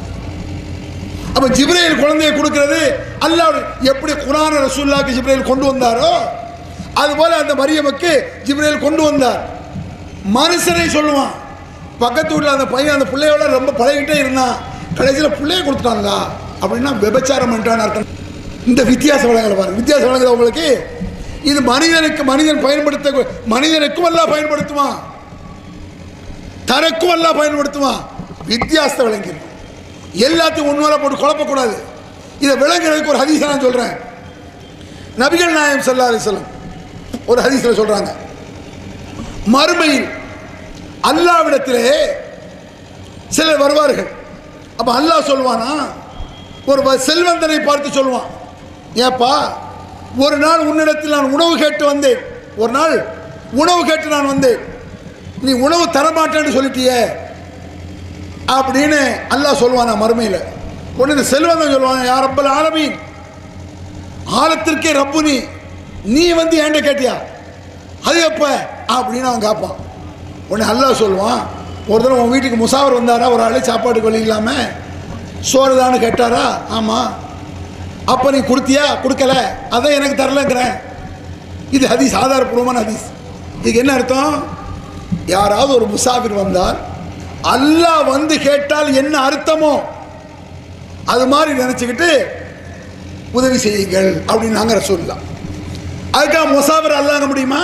அப்போ ஜிப்ரீல் குழந்தைய கொடுக்கிறது அல்லாஹ். எப்படி குர்ஆன் ரசூலுல்லாஹ்க்கு ஜிப்ரீல் கொண்டு வந்தாரோ அதுபோல அந்த மரியமுக்கு ஜிப்ரீல் கொண்டு வந்தார். மனுஷனை சொல்லுவான், பக்கத்து வீட்டில் அந்த பையன் அந்த பிள்ளையோட ரொம்ப பழகிட்டே இருந்தான், கடைசியில் பிள்ளைய கொடுத்துட்டாங்களா அப்படின்னா விபச்சாரம் பண்ணிட்டான்னு அர்த்தம். இந்த வித்தியாசம் வழங்கல பாருங்க, வித்தியாசம் வழங்குது உங்களுக்கு. இது மனிதனுக்கு மனிதன் பயன்படுத்த, மனிதனுக்கும் எல்லாம் பயன்படுத்துவான், தனக்கும் எல்லாம் பயன்படுத்துவான். வித்தியாசத்தை விளங்கிடும். எல்லாத்தையும் ஒன்று போட்டு குழப்பக்கூடாது. இதை விளங்குறதுக்கு ஒரு ஹதீஸை நான் சொல்றேன். நபிகள் நாயகம் ஸல்லல்லாஹு அலைஹி வஸல்லம் ஒரு ஹதீஸில் சொல்றாங்க, மறுமையில் அல்லாஹ்விடத்திலே சிலர் வருவார்கள். அப்ப அல்லாஹ் சொல்வானா, ஒரு செல்வந்தனை பார்த்து சொல்வான், ஏப்பா ஒரு நாள் உன்னிடத்தில் நான் உணவு கேட்டு வந்தேன், ஒரு நாள் உணவு கேட்டு நான் வந்தேன், நீ உணவு தரமாட்டேன்னு சொல்லிட்டியே அப்படின்னு அல்லாஹ் சொல்வானா மறுமையில். உடனே இந்த செல்வந்தன் சொல்லுவாங்க, யா ரப்பல் ஆலமீன், ஆலத்திற்கே ரப்பு நீ வந்து ஏண்ட கேட்டியா, அது எப்ப அப்படின்னு அவன் கேட்பான். உடனே அல்லாஹ் சொல்லுவான், ஒரு தடவை உன் வீட்டுக்கு முசாவர் வந்தாரா, ஒரு ஆள் சாப்பாட்டுக்கு வழி இல்லாமல் சோறுதான்னு கேட்டாரா, ஆமாம், அப்போ நீ கொடுத்தியா, கொடுக்கல, அதை எனக்கு தரலங்கிறேன். இது ஹதீஸ், ஆதாரப்பூர்வமான ஹதீஸ். இதுக்கு என்ன அர்த்தம்? யாராவது ஒரு முசாஃபிர் வந்தால் அல்லாஹ் வந்து கேட்டால் என்ன அர்த்தமோ அது மாதிரி நினச்சிக்கிட்டு உதவி செய்யுங்கள் அப்படின்னு நாங்கள் சொல்லலாம். அதுக்காக முசாபர் அல்லாங்க முடியுமா?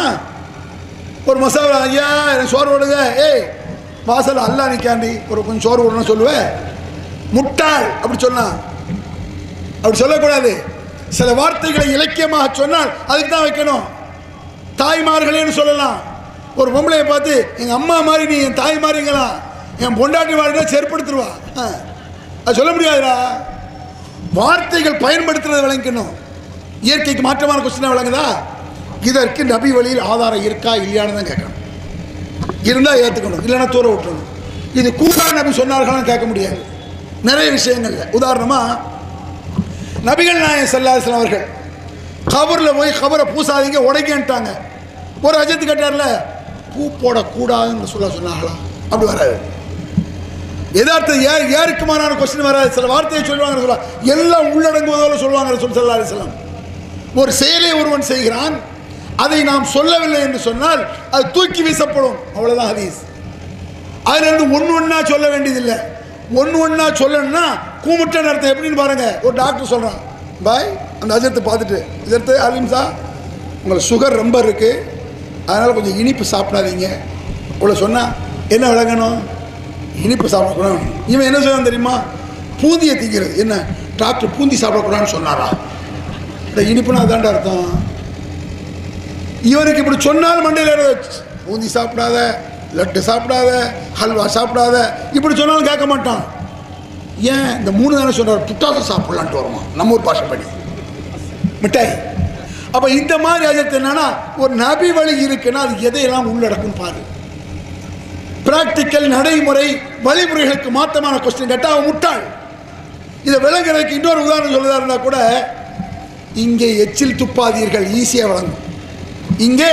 ஒரு முசாபர், ஐயா எனக்கு சோறு விடுங்க, ஏய் வாசல் அல்லா நிற்காண்டி ஒரு கொஞ்சம் சோறு விடணும்னு சொல்லுவேன். முட்டாள் அப்படி சொன்னா, அப்படி சொல்லக்கூடாது. சில வார்த்தைகளை இலக்கியமாக சொன்னால் அதுக்கு தான் வைக்கணும். தாய்மார்களேன்னு சொல்லலாம். ஒரு பொம்பளையை பார்த்து எங்கள் அம்மா மாதிரி நீ என் தாய் மாதிரிங்களாம், என் பொண்டாட்டி வாழ்க்கை செருப்படுத்துருவா, அது சொல்ல முடியாதுடா. வார்த்தைகள் பயன்படுத்துறதை விளங்கணும். இயற்கைக்கு மாற்றமான கொஸ்டினாக விளங்குதா? இதற்கு நபி வழியில் ஆதாரம் இருக்கா இல்லையான்னு தான் கேட்கணும். இருந்தால் ஏற்றுக்கணும், இல்லைன்னா தூர விட்டுறணும். இது கூடா நபி சொன்னார்களான்னு கேட்க முடியாது. நிறைய விஷயங்கள்ல உதாரணமாக நபிகள் நாயகம் ஸல்லல்லாஹு அலைஹி வஸல்லம் அவர்கள் கபரில் போய் கபரை பூசாதீங்க உடைக்கன்ட்டாங்க. ஒரு அஜத்து கேட்டார்ல, பூ போடக்கூடாதுன்னு சொன்னாங்களா? அப்படி வராது. எதார்த்தம் யாருக்கு மாறான கொஸ்டின் வராது. சில வார்த்தையை சொல்லுவாங்க, சொல்ல எல்லாம் உள்ளடங்குவதோடு சொல்லுவாங்க ரசூல் ஸல்லல்லாஹு அலைஹி வஸல்லம். ஒரு செயலை ஒருவன் செய்கிறான், அதை நாம் சொல்லவில்லை என்று சொன்னால் அது தூக்கி வீசப்படும், அவ்வளோதான் ஹதீஸ். அதுலேருந்து ஒன்றா சொல்ல வேண்டியதில்லை. ஒன்றா சொல்லணும்னா கூமுட்ட அர்த்தம் எப்படின்னு பாருங்க. ஒரு டாக்டர் சொல்கிறான், பாய் அந்த அஜத்தை பார்த்துட்டு, இதற்கு அலிம்சா உங்களுக்கு சுகர் ரொம்ப இருக்குது, அதனால் கொஞ்சம் இனிப்பு சாப்பிடாதீங்க இவ்வளோ சொன்னால் என்ன விளங்கணும்? இனிப்பு சாப்பிடக்கூடாது. இவன் என்ன சொல்லுவான் தெரியுமா? பூந்தியை திங்கிறது. என்ன டாக்டர் பூந்தி சாப்பிடக்கூடாதுன்னு சொன்னாரா? இந்த இனிப்புனா அதான்டா அர்த்தம். இவனுக்கு இப்படி சொன்னாலும் மண்டையில் பூந்தி சாப்பிடாத, லட்டு சாப்பிடாத, ஹல்வா சாப்பிடாத, இப்படி சொன்னாலும் கேட்க மாட்டான். ஏன் இந்த 3 தானே சொல்கிறார், புட்டாசு சாப்பிடலான்ட்டு வருமா நம்ம ஊர் பாஷைப்படி மிட்டாய். அப்போ இந்த மாதிரி அஜத்து என்னன்னா, ஒரு நபி வழி இருக்குன்னா அது எதையெல்லாம் உள்ளடக்கும் பாரு. பிராக்டிக்கல் நடைமுறை வழிமுறைகளுக்கு மாற்றமான கொஸ்டின் கேட்டால் அவன் முட்டாள். இதை விளங்குறதுக்கு இன்னொரு உதாரணம் சொல்லுதாருன்னா கூட, இங்கே எச்சில் துப்பாதீர்கள் ஈஸியாக வழங்கும். இங்கே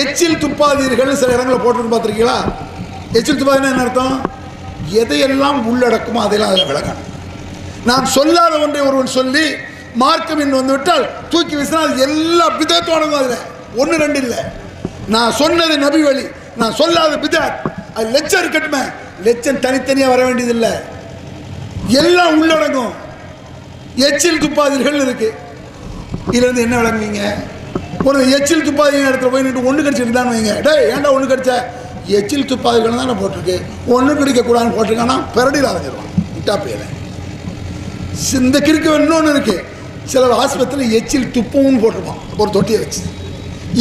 எச்சில் துப்பாதீர்கள் சில இடங்களில் போட்டு பார்த்துருக்கீங்களா? எச்சில் துப்பாதீங்கன்னா என்ன அர்த்தம்? எதையெல்லாம் உள்ளடக்குமோ அதையெல்லாம் அதில் விளங்கணும். நான் சொல்லாத ஒன்றை ஒருவன் சொல்லி மார்க்கம் என்று வந்துவிட்டால் தூக்கி வீசினா அது எல்லா பிதத்தோடும் அதில் 1 2 இல்லை. நான் சொன்னது நபி வழி, நான் சொல்லாத பிதாத், அது லட்சம் இருக்கட்டுமே, லட்சம் தனித்தனியாக வர வேண்டியதில்லை, எல்லாம் உள்ளடங்கும். எச்சில் துப்பாதீர்கள் இருக்கு, இதுலேருந்து என்ன விளங்குவீங்க? ஒரு எச்சில் துப்பாதீங்க இடத்துல போய் நின்று 1 கடிச்சிட்டு தான் வைங்க, டே ஏன்டா 1 கடிச்ச? எச்சில் துப்பாதிகள் தானே போட்டிருக்கு, 1 கடிக்கக்கூடாதுன்னு போட்டிருக்கானா பெரடியில் அரைஞ்சிருவான் இட்டாப்பையில். இந்த கிறுக்கு இன்னொன்று இருக்குது, சில ஆஸ்பத்திரியில் எச்சில் துப்பவும் போட்டிருப்பான் ஒரு தொட்டியை வச்சு,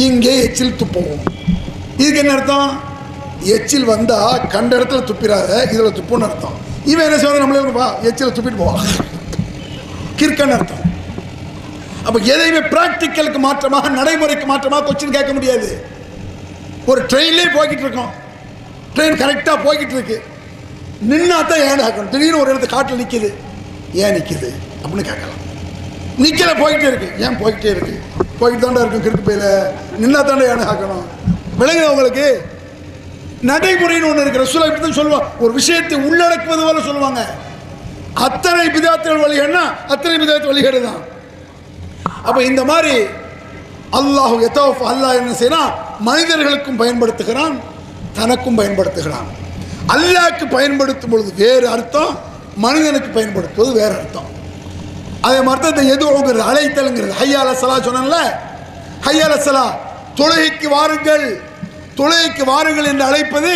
இங்கே எச்சில் துப்பவும். இதுக்கு என்ன அர்த்தம்? எச்சில் வந்தால் கண்ட இடத்துல துப்பிடாத, இதில் துப்புன்னு அர்த்தம். இவன் என்ன செய்வாங்க, நம்மளே இருப்பா எச்சில் துப்பிட்டு போவான், கிறுக்கன்னு அர்த்தம். அப்போ எதையுமே பிராக்டிக்கலுக்கு மாற்றமாக நடைமுறைக்கு மாற்றமாக கொஸ்டின் கேட்க முடியாது. ஒரு ட்ரெயின்லேயே போய்கிட்டு இருக்கோம், ட்ரெயின் கரெக்டாக போய்கிட்டு இருக்கு, நின்னா தான் ஏன் ஆக்கணும். திடீர்னு ஒரு இடத்துல காட்டில் நிற்கிது, ஏன் நிற்கிது அப்படின்னு கேட்கலாம். நிற்கல போய்கிட்டே இருக்கு, ஏன் போய்கிட்டே இருக்கு? போய்கிட்டு தாண்டா இருக்கும் கிறுக்கு பையில, நின்னா தாண்டா ஏன் ஆக்கணும். விளங்குது உங்களுக்கு? நடைமுறைன்னு ஒன்று இருக்கு. ரசூலுல்லாஹ் இப்படி தான் சொல்லுவாங்க, ஒரு விஷயத்தை உள்ளடக்குவது போல சொல்லுவாங்க. அத்தனை பிதாத்துகள் வழிகள்னா அத்தனை பிதாத்து வழிகேடு தான். அப்போ இந்த மாதிரி அல்லாஹ் யதவஃபா, அல்லாஹ் என்ன செய்யறான்? மனிதர்களுக்கும் பயன்படுத்துகிறான், தனக்கும் பயன்படுத்துகிறான். அல்லாஹ்க்கு பயன்படுத்தும் பொழுது வேறு அர்த்தம், மனிதனுக்கு பயன்படுத்துவது வேறு அர்த்தம். அதே மாதிரி தான் இந்த எதுவுங்கிறது அழைத்தல்ங்கிறது. ஹய்யா அலஸ் ஸலா சொன்னேன்ல, ஹய்யா அலஸ் ஸலா தொழுகைக்கு வாருங்கள், தொழுகைக்கு வாருங்கள் என்று அழைப்பது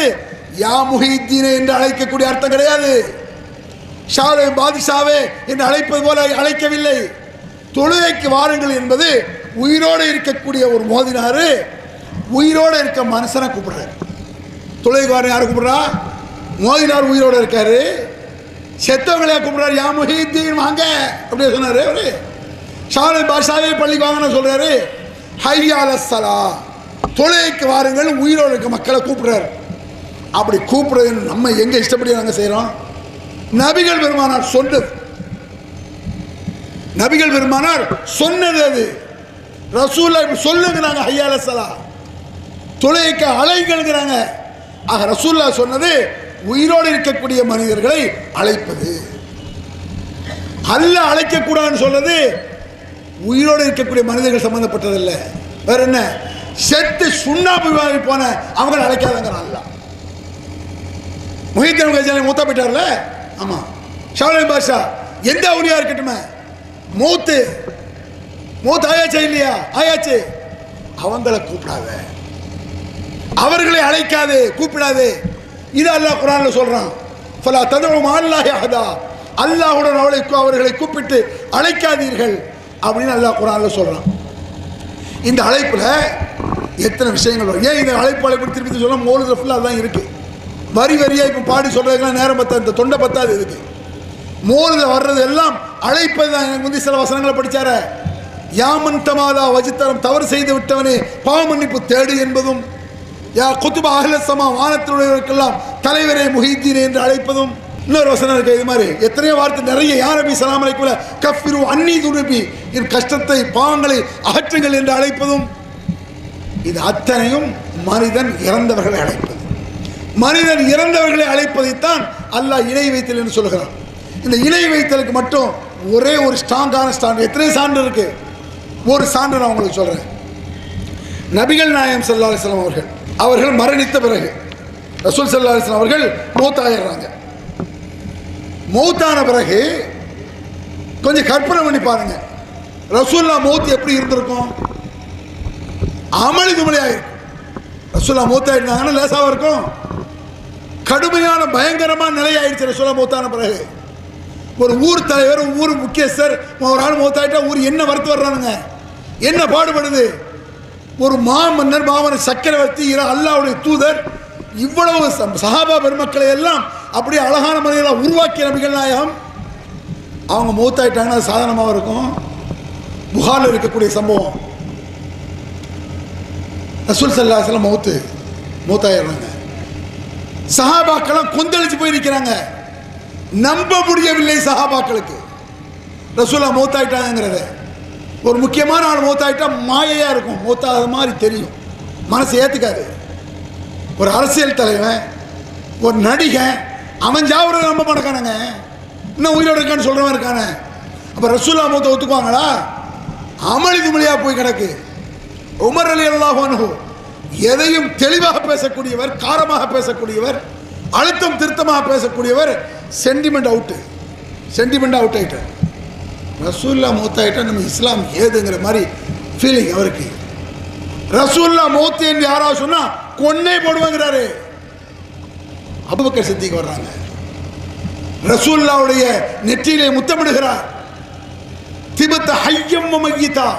யா முஹித்தீனே என்று அழைக்கக்கூடிய அர்த்தம் கிடையாது. ஷாவே பாதுஷாவே என்று அழைப்பது போல அழைக்கவில்லை. தொழுகைக்கு வாருங்கள் என்பது உயிரோடு இருக்கக்கூடிய ஒரு மோதினாரு உயிரோடு இருக்க மனுஷனை கூப்பிடுறாரு. தொழுகைக்கு வாருங்க யாரை கூப்பிடுறா? மோதினார் உயிரோடு இருக்காரு, செத்தவங்களையா கூப்பிடுறாரு, யா முஹித்தீன் வாங்க அப்படியே சொன்னாரு. அவரு ஷாவே பாதுஷாவே பள்ளிக்கு வாங்கன்னு சொல்றாரு. ஹய்யா அலஸ் ஸலா தொழுகைக்கு வாருங்கள் உயிரோடு இருக்க மக்களை கூப்பிடுறாரு. அப்படி கூப்பிடுறது நம்ம எங்க இஷ்டப்படி நாங்கள் செய்கிறோம்? நபிகள் பெருமானார் சொன்னது, நபிகள் பெருமானார் சொன்னது அது. ரசூலுல்லாஹ் சொல்லுங்கிறாங்க, ஹய்யா அலஸ் ஸலா தொழுகைக்கு அழைங்கள்ங்கிறாங்க. ஆக ரசூலுல்லாஹ் சொன்னது உயிரோடு இருக்கக்கூடிய மனிதர்களை அழைப்பது. அல்லாஹ் அழைக்கக்கூடாதுன்னு சொன்னது உயிரோடு இருக்கக்கூடிய மனிதர்கள் சம்பந்தப்பட்டதில்லை. வேற என்ன? செத்து சுண்ணாம்பு போன அவங்களை அழைக்காதங்கிறான் அல்லாஹ். முஹித்தீன் கஜானி மூத்தா போயிட்டார்ல, ஆமாம். ஷாலே பாஷா எந்த ஊரியா இருக்கட்டுமே, மூத்து ஆயாச்சா இல்லையா? ஆயாச்சு. அவங்களை கூப்பிடாத, அவர்களை அழைக்காதே, கூப்பிடாதே. இது அல்லாஹ் குர்ஆன்ல சொல்றான். ஃபலா ததுஉ மஅல்லாஹி அஹதா, அல்லாஹ்வுடன் அவர்களை கூப்பிட்டு அழைக்காதீர்கள் அப்படின்னு அல்லாஹ் குர்ஆன்ல சொல்றான். இந்த அழைப்புல எத்தனை விஷயங்கள் வரும். ஏன் இந்த அழைப்பு திருப்பி சொல்ல மௌலிதுல ஃபுல்லா அதான் இருக்கு. வரி வரியா இப்ப பாடி சொல்றதுக்கெல்லாம் நேரம் பத்தாது, இந்த தொண்டை பத்தாது. இதுக்கு மௌலிதுல வர்றது எல்லாம் அழைப்பது தான். எனக்கு முந்தி சில வசனங்களை படிச்சார, யாமன் தமாதா வஜித்தரம், தவறு செய்து விட்டவனே பாவ மன்னிப்பு தேடு என்பதும், யா குத்துப அஹ்ல ஸமா, வானத்திலுள்ளவர்களுக்கெல்லாம் தலைவரே முஹீத்தீன் என்று அழைப்பதும். இன்னொரு வசனம் இருக்கு இது மாதிரி எத்தனையோ வார்த்தை நிறைய. யா நபி ஸல்லல்லாஹு அலைஹி வஸல்லம் கஃபிரு அன்னி துனுபி, என் கஷ்டத்தை பாவங்களை அகற்றுங்கள் என்று அழைப்பதும். இது அத்தனையும் மனிதன் இறந்தவர்களை அழைப்பது. மனிதன் இறந்தவர்களை அழைப்பதைத்தான் அல்லாஹ் இணை வைத்தல் என்று சொல்கிறான். இந்த இணை வைத்தலுக்கு மட்டும் ஒரே ஒரு ஸ்ட்ராங்கான சான்று. எத்தனை சான்று இருக்கு? ஒரு சான்று நான் உங்களுக்கு சொல்றேன். நபிகள் நாயகம் ஸல்லல்லாஹு அலைஹி வஸல்லம் அவர்கள் மரணித்த பிறகு ரசூல் ஸல்லல்லாஹு அலைஹி வஸல்லம் அவர்கள் மௌத்தாயிடுறாங்க. மௌத்தான பிறகு கொஞ்சம் கற்பனை பண்ணி பாருங்க, ரசூல்லா மௌத் எப்படி இருந்திருக்கும்? அமளி துமளியாயிருக்கும். ரசூல்லா மௌத்தாயிட்டாங்கன்னா லேசாக இருக்கும். கடுமையான பயங்கரமான நிலையாயிடுச்சு ரசூல்லா மௌத்தான பிறகு. ஒரு ஊர் தலைவர், ஊர் முக்கியஸ்தர் ஒரு ஆள் மௌத்தாயிட்டா ஊர் என்ன வருத்து வர்றானுங்க, என்ன பாடுபடுது. ஒரு மாமன்னர், மாமன்னர் சக்கரவர்த்தி, அல்லாஹ்வுடைய தூதர், இவ்வளவு சஹாபா பெருமக்களை எல்லாம் அப்படியே அழகான முறையில் உருவாக்கிய நபிகள் நாயகம் அவங்க மௌத்தாயிட்டாங்கன்னா அது சாதாரணமாக இருக்கும். புகாரில் இருக்கக்கூடிய சம்பவம், ரசூல் ஸல்லல்லாஹு அலைஹி வஸல்லம் மௌத்தாயிடுறாங்க. சஹாபாக்களும் கொந்தளிச்சு போய் நிற்கிறாங்க. நம்ப முடியவில்லை சஹாபாக்களுக்கு ரசூலா மௌத்தாயிட்டாங்கிறத. ஒரு முக்கியமான ஆள் மௌத்தாயிட்டா மாயையா இருக்கும், மௌத்தாத மாதிரி தெரியும், மனசு ஏத்துக்காது. ஒரு அரசியல் தலைவன், ஒரு நடிகன், அவன் ஜாவுறத நம்ப மாட்டேக்கானுங்க, இன்னும் உயிரோடு இருக்கான்னு சொல்றவன் இருக்கானே. அப்ப ரசூலா மௌத்த ஒத்துக்குவாங்களா? அமளி துமளியா போய் கிடக்கு. உமர் ரலியல்லாஹு அன்ஹு எதையும் தெளிவாக பேசக்கூடியவர், காரமாக பேசக்கூடியவர், அழுத்தம் திருத்தமாக பேசக்கூடியவர். சென்டிமெண்ட் அவுட் ஆயிட்டார். ரசூல்லா மௌத்தாயிட்டா நம்ம இஸ்லாம் ஏதுங்கிற மாதிரி ஃபீலிங் அவருக்கு. ரசூல்லா மௌத் என்று யாராவது சொன்னா கொன்னே போடுவாங்கிறாரு. அபூபக்கர் சித்திக் வர்றாங்க, ரசூல்லாவுடைய நெற்றியிலே முத்தமிடுகிறார். திபத்த ஹய்யம் மய்யிதா,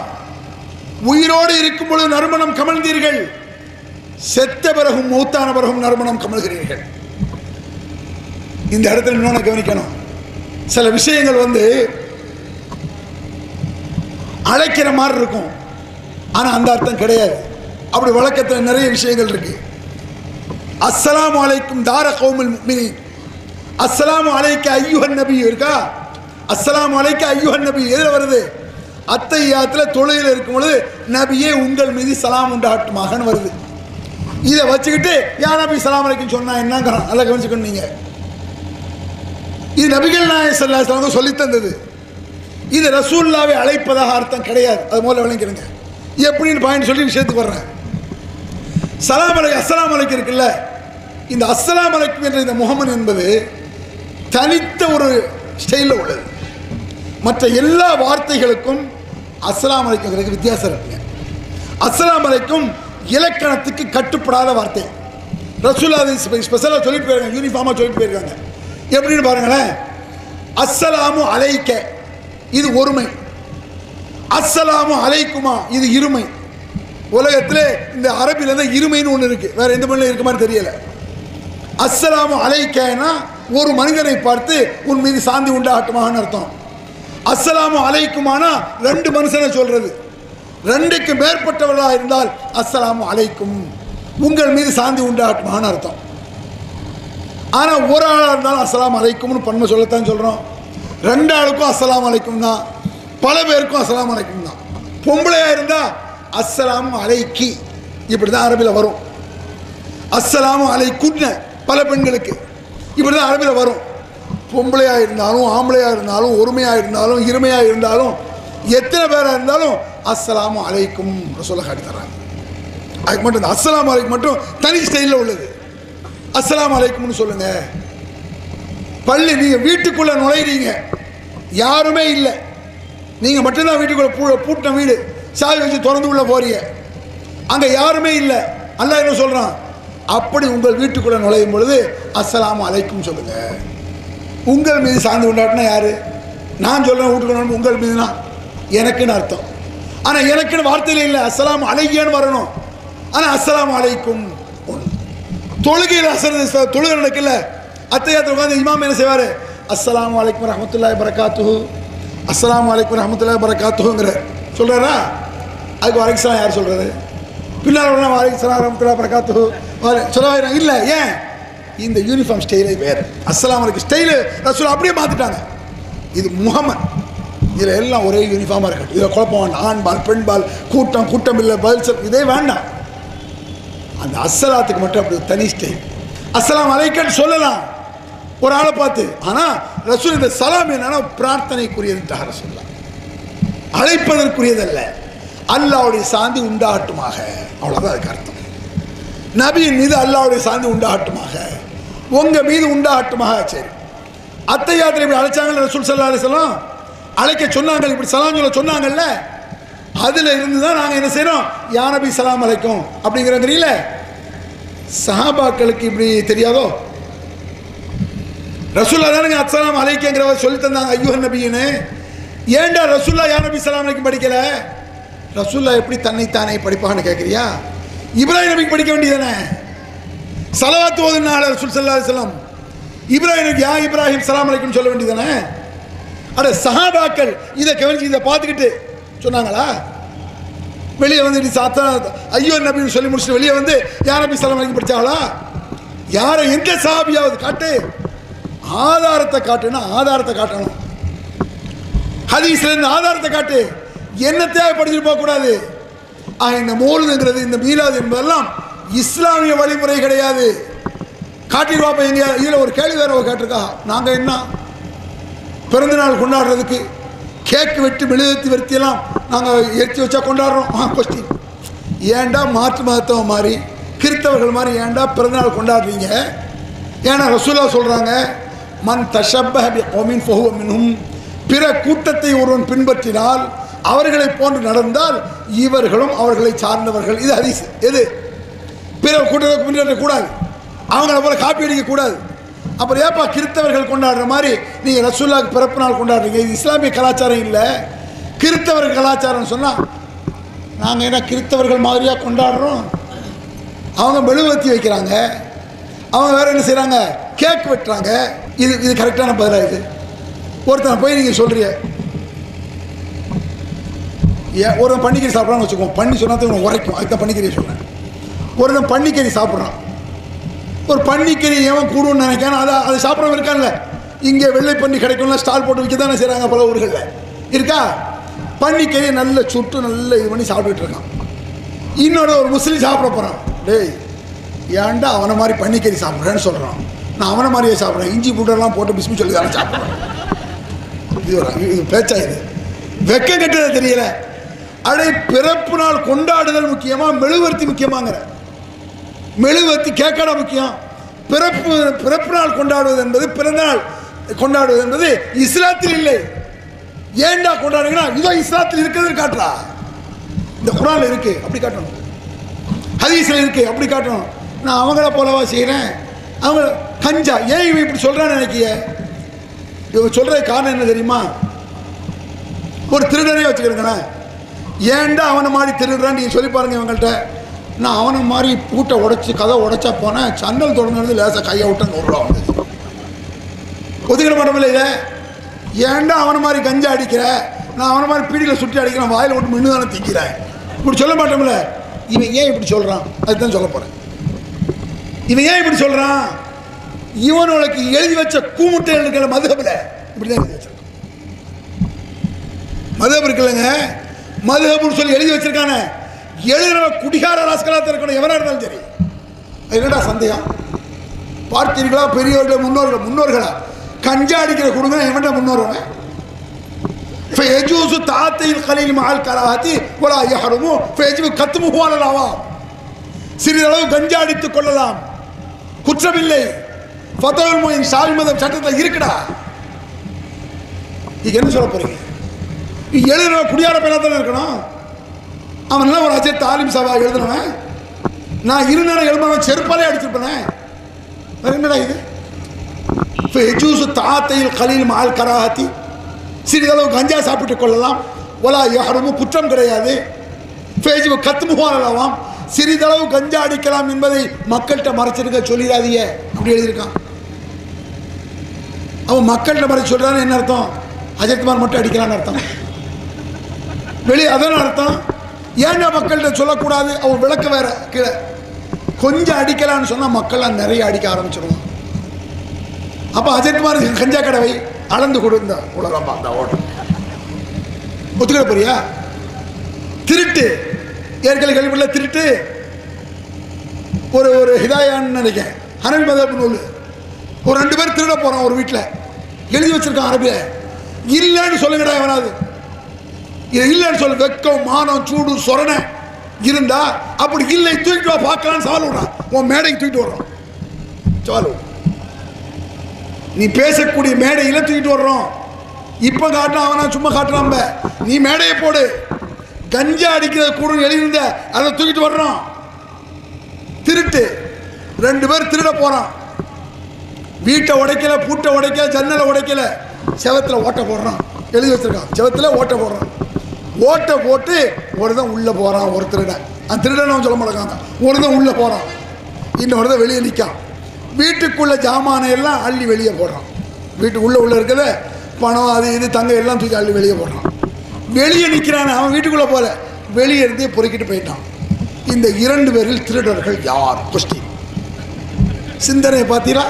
உயிரோடு இருக்கும் பொழுது நறுமணம் கமழ்ந்தீர்கள், செத்த பிறகும் மௌத்தான பிறகும் நறுமணம் கமழ்கிறீர்கள். இந்த இடத்துல இன்னொன்று கவனிக்கணும். சில விஷயங்கள் அழைக்கிற மாதிரி இருக்கும், ஆனா அந்த அர்த்தம் கிடையாது. அப்படி வழக்கத்தில் நிறைய விஷயங்கள் இருக்கு. அஸ்ஸலாமு அலைக்கும் தார கௌமுல் முஃமினீன், அஸ்ஸலாமு அலைக்க ஐயுஹன் நபி இருக்கா? அஸ்ஸலாமு அலைக்க ஐயுஹன் நபி எதில் வருது? அத்தையாத்தில் தொழுகையில் இருக்கும் பொழுது நபியே உங்கள் மீது சலாம் உண்டாகட்டுமாகன்னு வருது. இதை வச்சுக்கிட்டு யா நபி சலாம் அலைக்கும் சொன்னா என்னங்கிறான். நல்லா கவனிச்சுக்கணும் நீங்க. இது நபிகள் நாயகம் ஸல்லல்லாஹு அலைஹி வஸல்லம் சொல்லி தந்தது. இது ரசூலுல்லாவை அழைப்பதாக அர்த்தம் கிடையாது. அது முதல்ல விளங்கிடுங்க. எப்படின்னு பாயிண்ட் சொல்லி விஷயத்துக்கு வர்றேன். சலாம் அலை, அஸ்ஸலாமு அலைக்கும் இருக்குல்ல, இந்த அஸ்ஸலாமு அலைக்கும் என்ற இந்த முகமது என்பது தனித்த ஒரு ஸ்டைலில் உள்ளது. மற்ற எல்லா வார்த்தைகளுக்கும் அஸ்ஸலாமு அலைக்கும் வித்தியாசம் இருக்குங்க. அஸ்ஸலாமு அலைக்கும் இலக்கணத்துக்கு கட்டுப்படாத வார்த்தை. ரசூலுல்லாஹ் ஸ்பெஷலாக சொல்லிட்டு போயிருக்காங்க, யூனிஃபார்மாக சொல்லிட்டு போயிருக்காங்க. எப்படின்னு பாருங்களேன். அஸ்ஸலாமு அலைக்க இது ஒருமை, அஸ்ஸலாமு அலைக்குமா இது இருமை. உலகத்தில் இந்த அரபில இருமைன்னு ஒன்று இருக்கு, வேற எந்த மொழியில இருக்க மாதிரி தெரியல. அஸ்ஸலாமு அலைக்கனா ஒரு மனிதனை பார்த்து உன் மீது சாந்தி உண்டாகட்டுமான்னு அர்த்தம். அஸ்ஸலாமு அலைக்குமானா ரெண்டு மனுஷனை சொல்றது. ரெண்டுக்கு மேற்பட்டவர்களாக இருந்தால் அஸ்ஸலாமு அலைக்கும் உங்கள் மீது சாந்தி உண்டாகட்டுமான்னு அர்த்தம். ஆனால் ஒரு ஆளாக இருந்தாலும் அஸ்ஸலாமு அலைக்கும்னு பன்மை சொல்லத்தான் சொல்கிறோம். ரெண்டு ஆளுக்கும் அஸ்ஸலாமு அலைக்கும் தான், பல பேருக்கும் அஸ்ஸலாமு அலைக்கும் தான். பொம்பளையாக இருந்தால் அஸ்ஸலாமு அலைக்கி இப்படி தான் அரபியில் வரும். அஸ்ஸலாமு அலைக்குன்னு பல பெண்களுக்கு இப்படி தான் அரபியில் வரும். பொம்பளையாக இருந்தாலும் ஆம்பளையாக இருந்தாலும் ஒருமையாக இருந்தாலும் இருமையாக இருந்தாலும் எத்தனை பேராக இருந்தாலும் அஸ்ஸலாமு அலைக்கும் சொல்ல காட்டி தர்றாங்க. அதுக்கு மட்டும் இந்த அஸ்ஸலாமு அலைக்கும் மட்டும் தனி ஸ்டைலில் உள்ளது. அஸ்ஸலாமு அலைக்கும்னு சொல்லுங்க. பள்ளி நீங்கள் வீட்டுக்குள்ளே நுழைறீங்க, யாருமே இல்லை, நீங்கள் மட்டும்தான் வீட்டுக்குள்ளே பூட்டின வீடு, சாவி வச்சு திறந்து உள்ள போறீங்க. அங்கே யாருமே இல்லை. அல்லாஹ் என்ன சொல்கிறான், அப்படி உங்கள் வீட்டுக்குள்ளே நுழையும் பொழுது அஸ்ஸலாமு அலைக்கும் சொல்லுங்க. உங்கள் மீது சார்ந்து கொண்டாட்டினா யாரு? நான் சொல்கிறேன் வீட்டுக்குள்ள உங்கள் மீதுனா எனக்குன்னு அர்த்தம். ஆனால் எனக்குன்னு வார்த்தையில் இல்லை, அஸ்ஸலாமு அலைக்கேன்னு வரணும். ஆனால் அஸ்ஸலாமு அலைக்கும் தொழுகையில் தொழுகை நடக்கல. அத்தையாத்தில் உட்காந்து இமாம் என்ன செய்வார், அஸ்ஸலாமு அலைக்கும் ரஹ்மத்துல்லாஹி பரக்காத்துஹு, அஸ்ஸலாமு அலைக்கும் ரஹ்மத்துல்லாஹி பரக்காத்துஹுங்கிற சொல்கிறாரா? அதுக்கு வலைக்கம் யார் சொல்கிறது? பின்னால் வலைக்கம் ரஹ்மத்துல்லாஹி பரக்காத்துஹு சொல்ல இல்லை. ஏன்? இந்த யூனிஃபார்ம் ஸ்டைலே வேறு. அஸ்ஸலாமு அலைக்கும் ஸ்டைலு ரசூல் அப்படியே மாற்றிட்டாங்க. இது முகமது, இதில் எல்லாம் ஒரே யூனிஃபார்மாக இருக்கட்டும், இதில் குழப்பம் வேண்டாம். ஆண்பால் பெண்பால் கூட்டம் இல்லை பதில் சொல் இதே வேண்டாம். அந்த அஸ்ஸலாத்துக்கு மட்டும் அப்படி தனி ஸ்டைல். அஸ்ஸலாமு அலைக்கும் சொல்லலாம் ஒரு ஆளை பார்த்து. ஆனால் ரசூல் இந்த சலாம் என்னன்னா பிரார்த்தனைக்குரியதுன்றாக ரசூலுல்லாஹ், அழைப்பதற்குரியதல்ல. அல்லாஹ்வுடைய சாந்தி உண்டாகட்டுமாக, அவ்வளோதான் அதுக்கு அர்த்தம். நபியின் மீது அல்லாஹ்வுடைய சாந்தி உண்டாகட்டுமாக, உங்கள் மீது உண்டாகட்டுமாக. சரி, அத்தையாத்திரை இப்படி அழைச்சாங்கல்ல ரசூல் ஸல்லல்லாஹு அலைஹி வஸல்லம், அழைக்க சொன்னாங்க, இப்படி சலாம் சொல்ல சொன்னாங்கல்ல, அதில் இருந்து தான் நாங்கள் என்ன செய்கிறோம், யா நபி சலாம் அலைக்கும் அப்படிங்கிறீங்கள. சஹாபாக்களுக்கு இப்படி தெரியாதோ? ரசூல்லா தானுங்க அஸ்ஸலாம் அலைக்குங்கிறவ சொல்லி தந்தாங்க ஐயுஹன் நபின்னு. ஏண்டா ரசூல்லா யா நபி சலாம் அலைக்கும் படிக்கல? ரசூல்லா எப்படி தன்னைத்தானே படிப்பான்னு கேட்குறியா? இப்ராஹிம் நபிக்கு படிக்க வேண்டியதானே? ஸலவாத் ஓதுனால ரசூல் ஸல்லல்லாஹு அலைஹி வஸல்லம் இப்ராஹிம் யா இப்ராஹிம் சலாம் அலைக்கும் சொல்ல வேண்டியதானே? அட சஹாபாக்கள் இதை கவனிச்சு இதை பார்த்துக்கிட்டு சொன்னாங்களா? வெளியே வந்து சாத்தா ஐயோ நபின்னு சொல்லி முடிச்சுட்டு வெளியே வந்து யா நபி சலாம் அலைக்கும் படித்தாங்களா? யாரை எந்த சஹாபியாவது காட்டு, ஆதாரத்தை காட்டுன்னா ஆதாரத்தை காட்டணும். ஹதீஸ்ல இருந்து ஆதாரத்தை காட்டு, என்னத்தையாக படிச்சுட்டு போகக்கூடாது. இந்த மௌலிதுங்கிறது இந்த மீலாது என்பதெல்லாம் இஸ்லாமிய வழிமுறை கிடையாது. காட்டிடுவாப்ப எங்க இதில் ஒரு கேள்வி வேற கேட்டிருக்கா, நாங்கள் என்ன பிறந்தநாள் கொண்டாடுறதுக்கு கேக்கு வெட்டி மெழுகுத்தி வெறுத்தியெல்லாம் நாங்கள் எரிச்சி வச்சா கொண்டாடுறோம். கொஸ்டின், ஏண்டா மாற்று மதத்தவ மாதிரி கிறித்தவர்கள் மாதிரி ஏண்டா பிறந்தநாள் கொண்டாடுறீங்க? ஏன்னா ரசூலா சொல்கிறாங்க, மன் தஷப்பஹ பிகௌமின் ஃபஹுவ மின்ஹும், பிற கூட்டத்தை ஒருவன் பின்பற்றினால் அவர்களை போன்று நடந்தால் இவர்களும் அவர்களை சார்ந்தவர்கள். இது ஹதீஸ். எது? பிற கூட்டத்தை பின்பற்றக்கூடாது, அவங்கள போல காப்பி அடிக்கக்கூடாது. அப்புறம் ஏப்பா கிறித்தவர்கள் கொண்டாடுற மாதிரி நீங்கள் ரசூலுல்லாஹ்க்கு பிறப்பு நாள் கொண்டாடுறீங்க? இது இஸ்லாமிய கலாச்சாரம் இல்லை, கிறித்தவர்கள் கலாச்சாரம் சொன்னால் நாங்கள் என்ன கிறித்தவர்கள் மாதிரியாக கொண்டாடுறோம்? அவங்க மெழுகுவர்த்தி வைக்கிறாங்க, அவங்க வேற என்ன செய்கிறாங்க, கேக் வெட்டுறாங்க. இது கரெக்டான பதிலாக? இது ஒருத்தனை போய் நீங்கள் சொல்கிறீங்க, ஒருத்தன் பன்னிக்கறி சாப்பிட்றான்னு வச்சுக்கோங்க, பண்ணி சொன்னா உரைக்கும், அதுதான் பன்னிக்கறியை சொன்னேன். ஒருத்தன் பன்னிக்கறி சாப்பிட்றான், ஒரு பன்னிக்கறி ஏன் கூடுன்னு நினைக்கான அதை சாப்பிட்றவங்க இருக்கான்ல, இங்கே வெள்ளை பண்ணி கிடைக்கும்ல, ஸ்டால் போட்டு விற்க தானே செய்கிறாங்க பல ஊர்களில் இருக்கா? பன்னிக்கறி நல்ல சுட்டு நல்ல இது பண்ணி சாப்பிட்டுட்டு இருக்கான். இன்னொரு ஒரு முஸ்லீம் சாப்பிட போகிறான், டேய் ஏன்டா அவனை மாதிரி பன்னிக்கறி சாப்பிட்றேன்னு சொல்கிறான். நான் அவனை மாதிரியே சாப்பிட்றேன், இஞ்சி பூட்டெல்லாம் போட்டு பிஸ்மி சொல்லி தானே சாப்பிட்றேன். இது பேச்சா? இது வெக்கம் கட்டுறது தெரியல. அடே பிறப்பு நாள் கொண்டாடுதல் முக்கியமா, மெழுகுவர்த்தி முக்கியமாங்கிற? மெழுகுவர்த்தி கேக்கடா முக்கியம். பிறப்பு நாள் கொண்டாடுவது என்பது, பிறந்த நாள் கொண்டாடுவது என்பது இஸ்லாத்தில் இல்லை. ஏண்டா கொண்டாடுங்கன்னா இதோ இஸ்லாத்தில் இருக்கிறது காட்டுறா. இந்த குர்ஆன்ல இருக்கு அப்படி காட்டணும், ஹதீஸ்ல இருக்கு அப்படி காட்டணும். நான் அவங்கள போலவா செய்கிறேன்? அவங்க கஞ்சா ஏன் இவன் இப்படி சொல்றான்னு நினைக்கிய? இவங்க சொல்றது காரணம் என்ன தெரியுமா? ஒரு திருடனே வச்சுக்கிறேங்கண்ணே, ஏன்டா அவனை மாதிரி திருடுறான்னு நீங்கள் சொல்லி பாருங்க இவங்கள்ட்ட. நான் அவனை மாதிரி பூட்டை உடைச்சி கதை உடைச்சா போனேன், சன்னல் தொடர்ந்து லேசாக கையை விட்டு 100 ரூபா வந்து ஒதுக்கிட மாட்டோம்ல. இதை ஏன்டா அவனை மாதிரி கஞ்சா அடிக்கிற, நான் அவனை மாதிரி பீடியில் சுற்றி அடிக்கிறேன், வாயில் விட்டு மின்னு தானே திங்கிறேன், இப்படி சொல்ல மாட்டோம்ல. இவன் ஏன் இப்படி சொல்கிறான் அதுதான் சொல்ல போகிறேன். இவன் ஏன் இப்படி சொல்கிறான்? இவனுக்கு எழுதி வச்ச கூமுட்டை இருக்கிற மதுஹபில் இப்படி தான் எழுதி வச்சிருக்கான். மதுஹப் இருக்குல்லங்க, மதுஹப்னு சொல்லி எழுதி வச்சிருக்கானே, எழுதுற குடிகார ராஸ்கலாக இருக்கணும் எவனாக இருந்தாலும் சரி. என்னடா சந்தேகம்? பார்த்தீர்களா பெரியவர்கள் முன்னோர்களா கஞ்சா அடிக்கிற கொடுங்க எவன்டா முன்னோருவன்? فيجوز تعاطي القليل مع الكراهة ولا يحرم فيجب كتمه على العوام. சிறிதளவு கஞ்சா அடித்துக் கொள்ளலாம், குற்றமில்லை. ஃபத்வல் முயின் ஷாஃபி மதம் சட்டத்தில் இருக்குடா. நீங்க என்ன சொல்ல போறீங்க? எழுதுற குடியார பையனா தானே இருக்கணும். அவன்லாம் ஒரு அஜய் தாலிம் சபா எழுதுனவன். நான் இருந்தாலும் எழுதுனவன் செருப்பாலே அடிச்சிருப்பேன். வேற என்னடா இது? தாத்தையில் கலீல் மால் கராஹத்தி, சிறிதளவு கஞ்சா சாப்பிட்டு கொள்ளலாம். ஒலா யாரும் குற்றம் கிடையாது. கத்துமுகாலாம், சிறிதளவு கஞ்சா அடிக்கலாம் என்பதை மக்கள்கிட்ட மறைச்சிருக்க சொல்லிடாதீங்க அப்படி எழுதியிருக்கான். அவன் மக்கள்கிட்ட மறைச்சு சொல்றான்னு என்ன அர்த்தம்? அஜித்குமார் மட்டும் அடிக்கிறான்னு அர்த்தம். வெளியே அதான அர்த்தம். ஏன்னா மக்கள்கிட்ட சொல்லக்கூடாது. அவன் விளக்க வேற கீழே கொஞ்சம் அடிக்கலான்னு சொன்னா மக்கள்லாம் நிறைய அடிக்க ஆரம்பிச்சிருவான். அப்ப அஜித்குமார் கஞ்சா கடவை அளந்து கொடுந்த உலகம் பார்த்தா ஓடும். ஒத்துக்கிற போறியா? திருட்டு ஏற்கனவே கேள்விப்படல. திருட்டு ஒரு ஒரு ஹிதாயான்னு நினைக்கிறேன், ஹனபி மதப் நூல். ஒரு 2 பேர் திருட போறான் ஒரு வீட்டில், எழுதி வச்சிருக்கான் அரபிய. இல்லைன்னு சொல்லுங்கடா எவனாவது. இல்லைன்னு சொல்லு. வெக்கம் மானம் சூடு சொரணை இருந்தா அப்படி இல்லை தூக்கிட்டு வா பார்க்கலான்னு சவால் விடுறான். உன் மேடைக்கு தூக்கிட்டு வர்றோம் சவால். நீ பேசக்கூடிய மேடையில தூக்கிட்டு வர்றோம். இப்ப காட்டுறான் அவனா சும்மா காட்டுறான். நீ மேடையை போடு. கஞ்சா அடிக்கிறது கூட எழுதியிருந்த அதை தூக்கிட்டு வர்றோம். திருட்டு 2 பேர் திருட போறான். வீட்டை உடைக்கல, பூட்டை உடைக்கல, ஜன்னலை உடைக்கல, செவத்துல ஓட்ட போடுறான். எழுதி வச்சிருக்கான், செவத்துல ஓட்ட போடுறான். ஓட்டை போட்டு ஒருதான் உள்ள போறான். ஒரு திருடன், அந்த திருடன் சொல்ல மாட்டாங்க. ஒருதான் உள்ள போறான், இன்னொருதான் வெளியே நிற்கான். வீட்டுக்குள்ள ஜாமான எல்லாம் அள்ளி வெளியே போடுறான். வீட்டுக்குள்ள இருக்கிறத பணம் அது இது தங்க எல்லாம் தூக்கி அள்ளி வெளியே போடுறான். வெளியே நிற்கிறான். அவன் வீட்டுக்குள்ள போல, வெளியே இருந்து பொறுக்கிட்டு போயிட்டான். இந்த 2 பேரில் திருடர்கள் யார்? கொஸ்டின். சிந்தனை பார்த்தீங்களா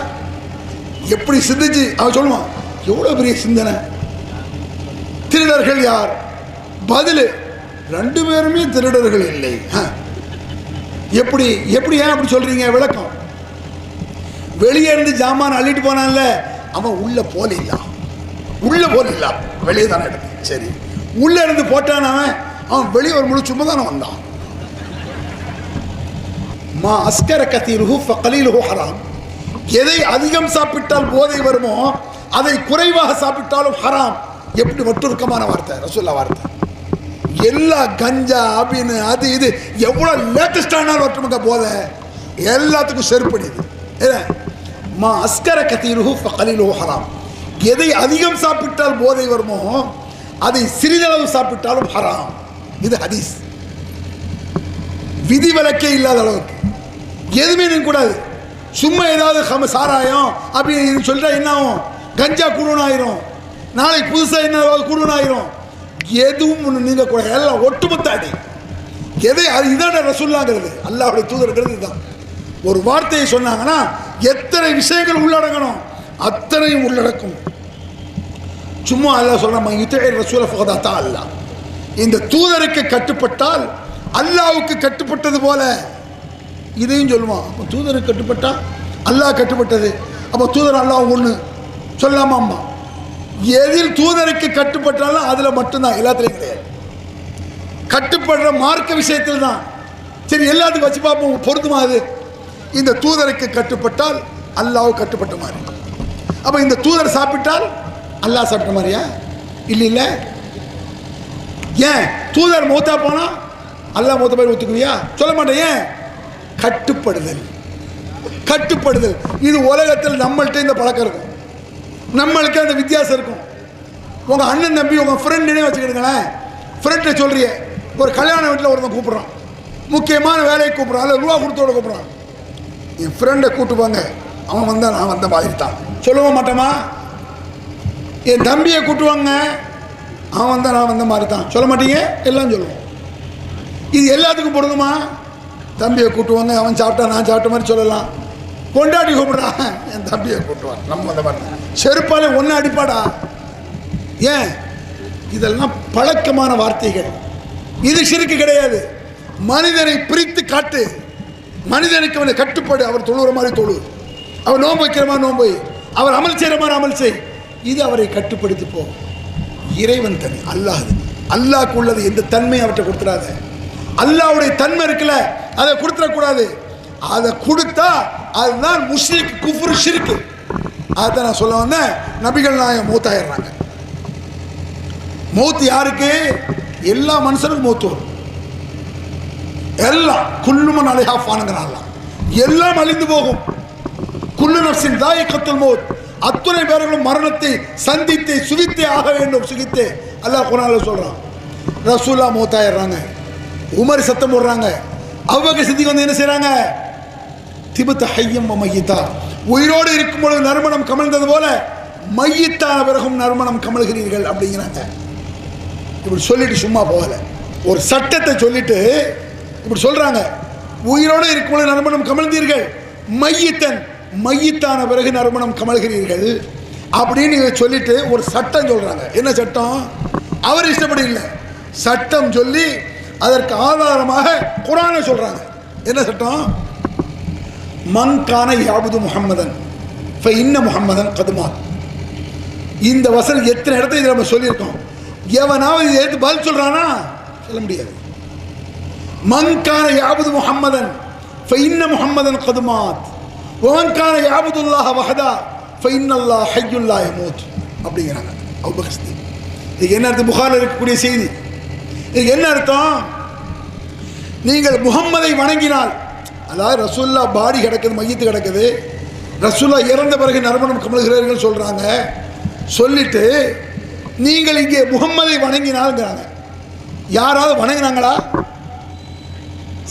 எப்படி சிந்திச்சு அவன் சொல்லுவான். எவ்வளவு பெரிய சிந்தனை. திருடர்கள் யார்? பதில் 2 பேருமே திருடர்கள் இல்லை. எப்படி எப்படி ஏன் அப்படி சொல்றீங்க? விளக்கம். வெளியே இருந்து ஜாமான் அள்ளிட்டு போனான்ல, அவன் உள்ள போல வெளியே தானே எடுத்து. சரி, உள்ள இருந்து போட்டான். அவன் வெளியே ஒரு முழு சும்மா தானே வந்தான். மா அஸ்கர கதீருஹு ஃபகலீலுஹு ஹராம். எதை அதிகம் சாப்பிட்டால் போதை வருமோ அதை குறைவாக சாப்பிட்டாலும் ஹராம். எப்படி வட்டுருக்கமான வார்த்தை, ரசூலுல்லாஹ் வார்த்தை. எல்லா கஞ்சா அபின் அது இது எவ்வளவு லேட்டஸ்டான ஒற்றுமுக போதை எல்லாத்துக்கும் செருப்படிது. மா அஸ்கர கதீருஹு ஃபகலீலுஹு ஹராம். எதை அதிகம் சாப்பிட்டால் போதை வருமோ அதை சிறிதளவு சாப்பிட்டாலும் ஹராம். இது ஹதீஸ். விதிவிலக்கே இல்லாத அளவுக்கு எதுவுமே நீங்க கூடாது. சும்மா ஏதாவது சாராயம் அப்படின்னு சொல்லிட்டா என்ன ஆகும்? கஞ்சா குடுவன் ஆயிரும். நாளைக்கு புதுசா என்ன குடுவன் ஆயிரும். எதுவும் நீங்க கூட எல்லாம் ஒட்டுமொத்த அடி. எதை அது இதான ரசூலுல்லாஹ்ங்கிறது, அல்லாஹ்வுடைய தூதர்ங்கிறது இதுதான். ஒரு வார்த்தையை சொன்னாங்கன்னா எத்தனை விஷயங்கள் உள்ளடங்கணும் அத்தனையும் உள்ளடக்கும். சும்மா அல்லாஹ் சொல்றான், யுதீர் ரசூல ஃபகத் அத்தா அல்லாஹ். இந்த தூதருக்கு கட்டுப்பட்டால் அல்லாஹ்வுக்கு கட்டுப்பட்டது போல இதையும் சொல்லுவான். அப்போ தூதருக்கு கட்டுப்பட்டா அல்லாஹ் கட்டுப்பட்டது. அப்போ தூதர் அல்லாஹ் ஒன்று சொல்லாமா? அம்மா எதில் தூதருக்கு கட்டுப்பட்டாலும் அதில் மட்டும்தான், எல்லாத்துலையும் கிடையாது. கட்டுப்படுற மார்க்க விஷயத்தில் தான். சரி, எல்லாத்துக்கும் வச்சு பார்ப்போம், பொருந்துமா? அது இந்த தூதருக்கு கட்டுப்பட்டால் அல்லாஹ் கட்டுப்பட்ட மாதிரி. அப்போ இந்த தூதர் சாப்பிட்டால் அல்லாஹ் சாப்பிட்ட மாதிரியா? இல்லை இல்லை. ஏன் தூதர் மூத்தா போனா அல்லாஹ் மூத்த மாதிரி ஒத்துக்குவியா? சொல்ல மாட்டேன். ஏன்? கட்டுப்படுதல். கட்டுப்படுதல் இது உலகத்தில் நம்மள்கிட்ட இந்த பழக்கம் இருக்கும். நம்மளுக்கு அந்த வித்தியாசம் இருக்கும். உங்கள் அண்ணன் தம்பி உங்கள் ஃப்ரெண்டுனே வச்சுக்கிடுங்களேன். ஃப்ரெண்டை சொல்றிய ஒரு கல்யாண வீட்டில் ஒருத்தன் கூப்பிட்றான், முக்கியமான வேலையை கூப்பிட்றான், அதில் ரூபா கொடுத்தோட கூப்பிட்றான். என் ஃப்ரெண்டை கூப்பிட்டுப்பாங்க, அவன் வந்தால் நான் வந்த மாதிரி தான் சொல்லவே மாட்டோமா? என் தம்பியை கூட்டுவாங்க, அவன் வந்தால் நான் வந்த மாதிரி தான் சொல்ல மாட்டீங்க? எல்லாம் சொல்லுவோம். இது எல்லாத்துக்கும் பொருந்துமா? தம்பியை கூட்டுவாங்க, அவன் சாப்பிட்டா நான் சாப்பிட்ட மாதிரி சொல்லலாம். கொண்டாடி கூப்பிடுறான், என் தம்பியை கூட்டுவான், நம்ம அந்த மாதிரி செருப்பாலே ஒன்று அடிப்பாடா. ஏன்? இதெல்லாம் பழக்கமான வார்த்தைகள். இது ஷிர்க்கு கிடையாது. மனிதனை பிரித்து காட்டு. மனிதனுக்கு அவனை கட்டுப்பாடு. அவர் தொழுகிற மாதிரி தொழு, அவர் நோன்பு வைக்கிற மாதிரி நோன்பு, அவர் அமல் செய்கிற மாதிரி அமல் செய். இது அவரை கட்டுப்படுத்தி போ. இறைவன் தனி, அல்லாஹ். அல்லாஹ்க்கு உள்ளது எந்த தன்மையை அவர்கிட்ட கொடுத்துடாத. அல்லாஹ்வுடைய தன்மை இருக்குல்ல, அதை கொடுத்துடக்கூடாது. அதை கொடுத்தா அதுதான் முஷ்ரிக், குஃப்ரு, ஷிர்க்கு. அதான் நான் சொல்ல வந்தேன். நபிகள் நாயகம் மௌத்தாயிடுறாங்க. மௌத்து யாருக்கு? எல்லா மனுஷனுக்கும் மௌத்து வரும். எல்லாம் குல்லுமன் அலைஹா ஃபானுங்கிறான். எல்லாம் அழிந்து போகும். குல்லு நஃப்ஸின் தாயிகத்துல் மௌத், அத்துணை பேர்களும் மரணத்தை சந்தித்தே சுகித்தே ஆக வேண்டும். சுகித்தே அல்லாஹ் குர்ஆன்ல சொல்றான். ரசூலா மௌத்தாயிடுறாங்க, உமர் சத்தம் போடுறாங்க, அபூபக்கர் சித்திக் வந்து என்ன செய்றாங்க? திபுத ஹய்யம் வ மய்யிதா, உயிரோடு இருக்கும் பொழுது நறுமணம் கமழ்ந்தது போல மையித்தான பிறகும் நறுமணம் கமழ்கிறீர்கள் அப்படிங்கிறாங்க. இப்படி சொல்லிட்டு சும்மா போகல, ஒரு சட்டத்தை சொல்லிட்டு இப்படி சொல்றாங்க. உயிரோடு இருக்கும் பொழுது நறுமணம் கமழ்ந்தீர்கள், மையித்தன் மையித்தான பிறகு நறுமணம் கமழ்கிறீர்கள் அப்படின்னு சொல்லிட்டு ஒரு சட்டம் சொல்றாங்க. என்ன சட்டம்? அவர் இஷ்டப்படி இல்லை, சட்டம் சொல்லி அதற்கு ஆதாரமாக குர்ஆனை சொல்றாங்க. என்ன சட்டம்? மன்கான யாபுது முஹம்மதன் ஃபஇன்ன முஹம்மதன் கதுமாத். இந்த வசனம் எத்தனை இடத்துல இதை நம்ம சொல்லியிருக்கோம். எவனாவது இதை எடுத்து பதில் சொல்றானா? சொல்ல முடியாது. மன்கான யாபுது முஹம்மதன் ஃபஇன்ன முஹம்மதன் கதுமாத் வமன்கான யாபுதுல்லாஹ வஹதா ஃபஇன்னல்லாஹ ஹய்யுல் லா யமூத் அப்படிங்கிறாங்க அபூபக்கர் சித்திக். இதுக்கு என்ன அர்த்தம்? புகாரில் இருக்கக்கூடிய செய்தி. இதுக்கு என்ன அர்த்தம்? நீங்கள் முஹம்மதை வணங்கினால், அதாவது ரசூல்லா பாடி கிடக்குது, மையத்து கிடக்குது, ரசூல்லா இறந்த பிறகு நறுமணம் கமழ்கிறார்கள் சொல்றாங்க. சொல்லிட்டு நீங்கள் இங்கே முஹம்மதை வணங்கினால்ங்கிறாங்க. யாராவது வணங்கினாங்களா?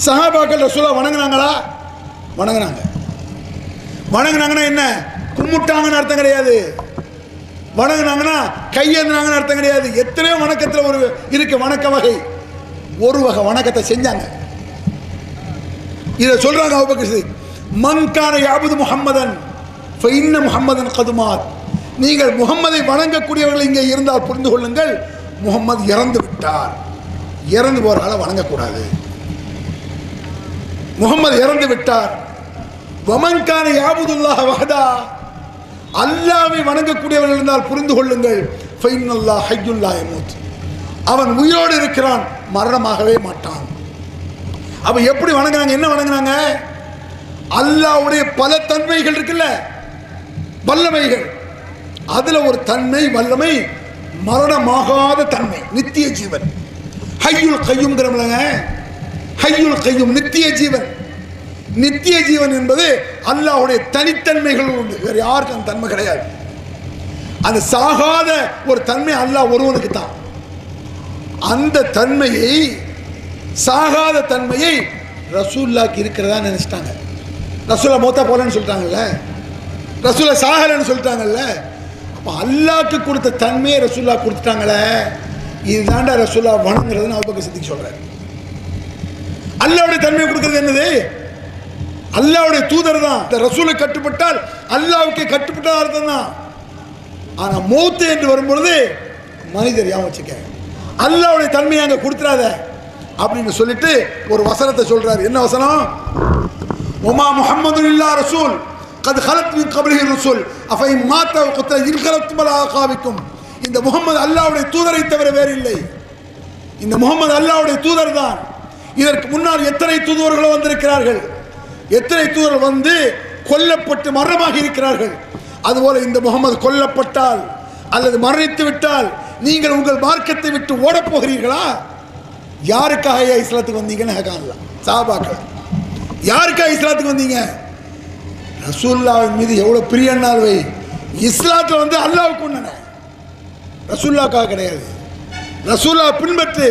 சஹாபாக்கள் ரசூலா வணங்கினாங்களா? வணங்கினாங்க. வணங்கினாங்கன்னா என்ன? கும்பிட்டாங்கன்னு அர்த்தம் கிடையாது. வணங்கினாங்கன்னா கையேந்தினாங்கன்னு அர்த்தம் கிடையாது. எத்தனையோ வணக்கத்தில் ஒரு இருக்கு வணக்க வகை. ஒரு வகை வணக்கத்தை செஞ்சாங்க. இதை சொல்றாங்க அபூபக்கர் சித்திக். மன்கான யாபுது முஹம்மதன் ஃபஇன்ன முஹம்மதன் கதுமாத். நீங்கள் முஹம்மதை வணங்கக்கூடியவர்கள் இங்கே இருந்தால் புரிந்து கொள்ளுங்கள், முஹம்மது இறந்து விட்டார். இறந்து போற ஆளை வணங்கக்கூடாது. முஹம்மது இறந்து விட்டார். வமன்கான யாபுதுல்லாஹ வஹதா, அல்லாஹ்வை வணங்கக்கூடியவர்கள் இருந்தால் புரிந்து கொள்ளுங்கள், ஃபஇன்னல்லாஹ ஹய்யுல் லா யமூத், அவன் உயிரோடு இருக்கிறான், மரணமாகவே மாட்டான். அப்ப எப்படி வணங்குறாங்க? என்ன வணங்குறாங்க? அல்லாஹ்வுடைய பல தன்மைகள் இருக்குல்ல, வல்லமைகள். அதுல ஒரு தன்மை வல்லமை மரணமாகாத தன்மை, நித்திய ஜீவன். ஹய்யுல் கய்யூம்ங்கிறவங்க, ஹய்யுல் கய்யூம் நித்திய ஜீவன். நித்திய ஜீவன் என்பது அல்லாஹ்வுடைய தனித்தன்மைகள் உண்டு, வேற யாருக்கும் அந்த தன்மை கிடையாது. அந்த சாகாத ஒரு தன்மை அல்லாஹ் ஒருவனுக்கு தான். அந்த தன்மையை, சாகாத தன்மையை ரசூலுல்லாஹ்க்கு இருக்கிறதா நினைச்சிட்டாங்க. ரசூலா மௌத்தா போலன்னு சொல்லிட்டாங்கல்ல, ரசூலா சாகலன்னு சொல்லிட்டாங்கல்ல. அப்ப அல்லாஹ்க்கு கொடுத்த தன்மையை ரசூலுல்லாஹ் கொடுத்துட்டாங்களே, இதுதாண்டா ரசூலுல்லாஹ் வணங்குறதுன்னு அபூபக்கர் சித்திக் சொல்றாரு. அல்லாஹ்வுடைய தன்மையை கொடுக்கிறது என்னது? அல்லாஹ்வுடைய தூதர் தான். இந்த ரசூலை கட்டுப்பட்டால் அல்லாஹ்வுக்கு கட்டுப்பட்ட அர்த்தம் தான். ஆனா மௌத் என்று வரும்பொழுது மனிதர் ஞாபகம் வச்சுக்க, அல்லாஹ்வுடைய தன்மையை அங்க கொடுத்துறாத அப்படின்னு சொல்லிட்டு ஒரு வசனத்தை சொல்றாரு. என்ன வசனம்? ஒமா முஹம்மதுன் இல்லா ரசூல் கத் ஹலத் மின் கப்லிஹி ரசூல் அஃபைன் மாத்த வ குத்ல இன்கலத்தும் அலா அகாபிக்கும். இந்த முஹம்மது அல்லாஹ்வுடைய தூதரை தவிர வேறு இல்லை. இந்த முஹம்மது அல்லாஹ்வுடைய தூதர் தான். இதற்கு முன்னால் எத்தனை தூதர்களோ வந்திருக்கிறார்கள், எத்தனை தூதர்கள் வந்து கொல்லப்பட்டு மரணமாகி இருக்கிறார்கள். அதுபோல இந்த முகமது கொல்லப்பட்டால் அல்லது மரணித்து விட்டால் நீங்கள் உங்கள் மார்க்கத்தை விட்டு ஓடப் போகிறீர்களா? யாருக்காக இஸ்லாத்துக்கு வந்தீங்கன்னு கேட்கலாம் சஹாபாக்கள். யாருக்காக இஸ்லாத்துக்கு வந்தீங்க? ரசூலுல்லாஹ்வின் மீது எவ்வளவு பிரியன்னார் வை. இஸ்லாத்துல வந்து அல்லாஹ்வுக்கு ஒண்ணு, ரசூலுல்லாஹ்க்காக கிடையாது. ரசூலுல்லாஹ் பின்பற்று,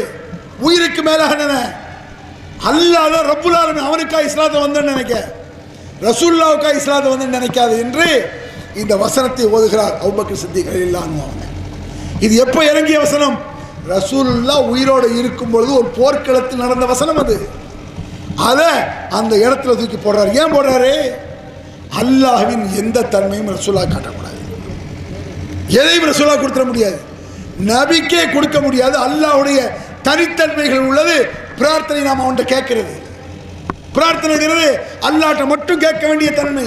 உயிருக்கு மேலாக நினை. அல்லாஹ் தான் ரப்புல் ஆலமீன், அவனுக்காக இஸ்லாத்தை வந்தேன்னு நினைக்க, ரசூலுல்லாஹ்வுக்காக இஸ்லாத்தை வந்தேன்னு நினைக்காது என்று இந்த வசனத்தை ஓதுகிறார் அபூபக்கர் சித்திக் ரலியல்லாஹு அன்ஹு. இது எப்போ இறங்கிய வசனம்? ரசூலுல்லாஹ் உயிரோடு இருக்கும் பொழுது ஒரு போர்க்களத்தில் நடந்த வசனம் அது. அதை அந்த இடத்துல தூக்கி போடுறாரு. ஏன் போடுறாரு? அல்லாஹ்வின் எந்த தன்மையும் ரசூலுல்லாஹ் காட்டக்கூடாது, எதையும் ரசூலுல்லாஹ் கொடுத்துட முடியாது, நபிக்கே கொடுக்க முடியாது. அல்லாஹ்வுடைய தனித்தன்மைகள் உள்ளது. பிரார்த்தனை நாம் அவன்கிட்ட கேட்கிறது, பிரார்த்தனைங்கிறது அல்லாஹ்ட்ட மட்டும் கேட்க வேண்டிய தன்மை.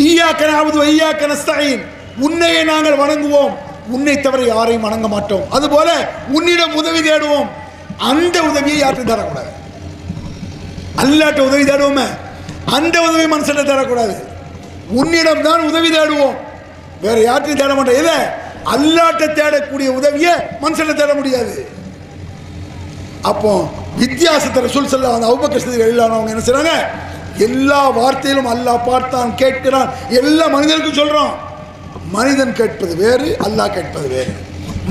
ஈயாக்க நஅபுது வ ஈயாக்க நஸ்தஈன், உன்னையே நாங்கள் வணங்குவோம், உன்னை தவிர யாரையும் வணங்க மாட்டோம். அதுபோல உன்னிடம் உதவி தேடுவோம், அந்த உதவியை யார்கிட்ட தரக்கூடாது. அல்லாஹ்ட்ட உதவி தேடுவோமே, அந்த உதவி மனுஷன்ட்ட தரக்கூடாது. உன்னிடம் தான் உதவி தேடுவோம், வேற யார்ட்டையும் தேட மாட்டோம். எதை? அல்லாஹ்ட்ட தேடக்கூடிய உதவியை மனுஷன்ட்ட தேட முடியாது. அப்போ வித்தியாசத்தை ரசூல் ஸல்லல்லாஹு அலைஹி அபூபக்கர் சித்திக் அவங்க என்ன செய்றாங்க, எல்லா வார்த்தையிலும் அல்லாஹ் பார்த்தான் கேட்கிறான் எல்லா மனிதனுக்கும் சொல்றோம். மனிதன் கேட்பது வேறு, அல்லாஹ் கேட்பது வேறு.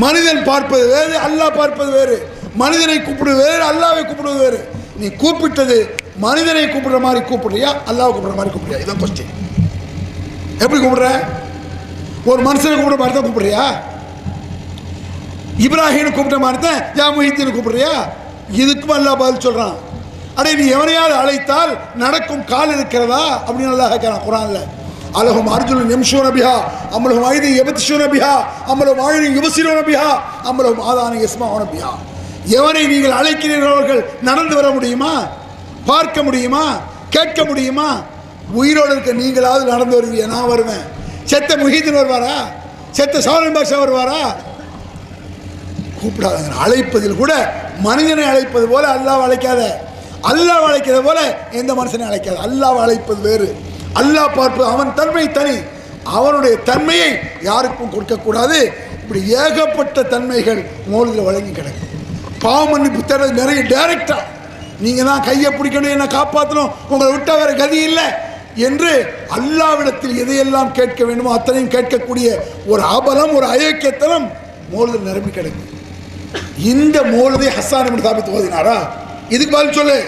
மனிதன் பார்ப்பது வேறு, அல்லாஹ் பார்ப்பது வேறு. மனிதனை கூப்பிடுவது வேறு, அல்லாஹ்வை கூப்பிடுவது வேறு. நீ கூப்பிட்டது மனிதனை கூப்பிடுற மாதிரி கூப்பிடுறியா, அல்லாஹ் கூப்பிடுற மாதிரி கூப்பிடுறியா? இதான் கொஸ்டின். எப்படி கூப்பிடுற? ஒரு மனுஷனை கூப்பிடுற மாதிரி தான் கூப்பிடுறியா? இப்ராஹிம் கூப்பிட்ட மாதிரி தான் யா முஹித்தீன் கூப்பிடுறியா? இதுக்கும் அல்லாஹ் பதில் சொல்றான். அடே நீ எவனையாவது அழைத்தால் நடக்கும் கால் இருக்கிறதா அப்படின்னு அல்லாஹ் கேட்கிறான் குர்ஆன்ல. அலஹும் அர்ஜுலன் யம்ஷூன பிஹா அம்லஹும் ஐதி யப்தஷூன பிஹா அம்லஹும் ஆயுன் யுபஸிரூன பிஹா அம்லஹும் ஆதானு யஸ்மஊன பிஹா. எவனை நீங்கள் அழைக்கிறீர்கள் அவர்கள் நடந்து வர முடியுமா, பார்க்க முடியுமா, கேட்க முடியுமா? உயிரோடு இருக்க நீங்களாவது நடந்து வருவீங்க, நான் வருவேன். செத்த முஹீதீன் வருவாரா? செத்த ஷாலின் பாஷா வருவாரா? கூப்பிடாத. அழைப்பதில் கூட மனிதனை அழைப்பது போல அல்லாஹ் அழைக்காத. அல்லாஹ் அழைக்கிறது போல எந்த மனுஷனை அழைக்காத. அல்லாஹ் அழைப்பது வேறு, அல்லாஹ் பார்ப்பது அவன் தன்மை தனி. அவனுடைய தன்மையை யாருக்கும் கொடுக்கக்கூடாது. இப்படி ஏகப்பட்ட தன்மைகள் மௌலிதில் வழங்கி கிடக்கும். பாவ மன்னிப்பு தர நிறைய டைரக்டா நீங்க தான் கையை பிடிக்கணும், என்ன காப்பாற்றணும், உங்களை விட்ட வேற கதி இல்லை என்று அல்லாவிடத்தில் எதையெல்லாம் கேட்க வேண்டுமோ அத்தனையும் கேட்கக்கூடிய ஒரு அபலம், ஒரு அயோக்கியத்தனம் மௌலிதில் நிரம்பி கிடக்கும். இந்த மௌலிதை ஹஸ்ஸான் இப்னு சாபித் ஓதினாரா? இதுக்கு பதில் சொல்லு.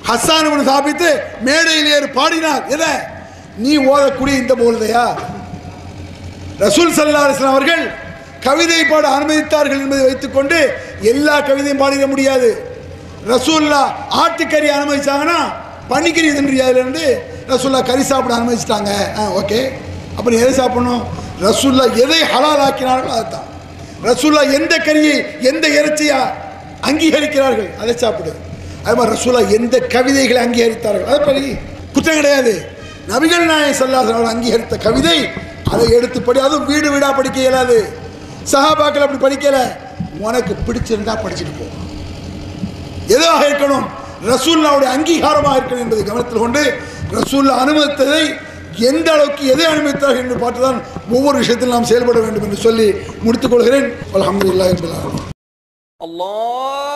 ஹஸ்ஸான் இப்னு சாபித் மேடையில் ஏறி பாடினார். எதை? நீ ஓதக்கூடிய இந்த மௌலிதையா? ரசூல் ஸல்லல்லாஹு அலைஹி வஸல்லம் அவர்கள் கவிதை பாட அனுமதித்தார்கள் என்பதை வைத்துக்கொண்டு எல்லா கவிதையும் பாடிட முடியாது. ரசூல்லா ஆட்டுக்கறி அனுமதிச்சாங்கன்னா பன்னிக்கறி தின்றியாதுலேருந்து ரசூல்லா கறி சாப்பிட அனுமதிச்சிட்டாங்க. ஓகே, அப்போ நீ எதை சாப்பிடணும்? ரசூல்லா எதை ஹலால் ஆக்கினார்களோ அதுதான். ரசூல்லா எந்த கறியை எந்த இறைச்சியா அங்கீகரிக்கிறார்கள் அதை சாப்பிடு. அது மாதிரி ரசூல்லா எந்த கவிதைகளை அங்கீகரித்தார்கள் அதை படி, குற்றம் கிடையாது. நபிகள் நாயகம் ஸல்லல்லாஹு அலைஹி வஸல்லம் அங்கீகரித்த கவிதை அதை எடுத்து படி. அதுவும் வீடு வீடாக படிக்க இயலாது. சஹாபாக்கள் அப்படி படிக்கல. உனக்கு பிடிச்சிருந்தா படிச்சுட்டு போ. எதாக இருக்கணும்? ரசூலுல்லாஹ்வுடைய அங்கீகாரமாக இருக்கணும் என்பதை கவனத்தில் கொண்டு ரசூலுல்லாஹ் அனுமதித்ததை எந்த அளவுக்கு எதை அனுமதித்தார்கள் என்று பார்த்துதான் ஒவ்வொரு விஷயத்தில் நாம் செயல்பட வேண்டும் என்று சொல்லி முடித்துக் கொள்கிறேன். அல்ஹம்துலில்லாஹி ரப்பில் ஆலமீன். அல்லாஹ்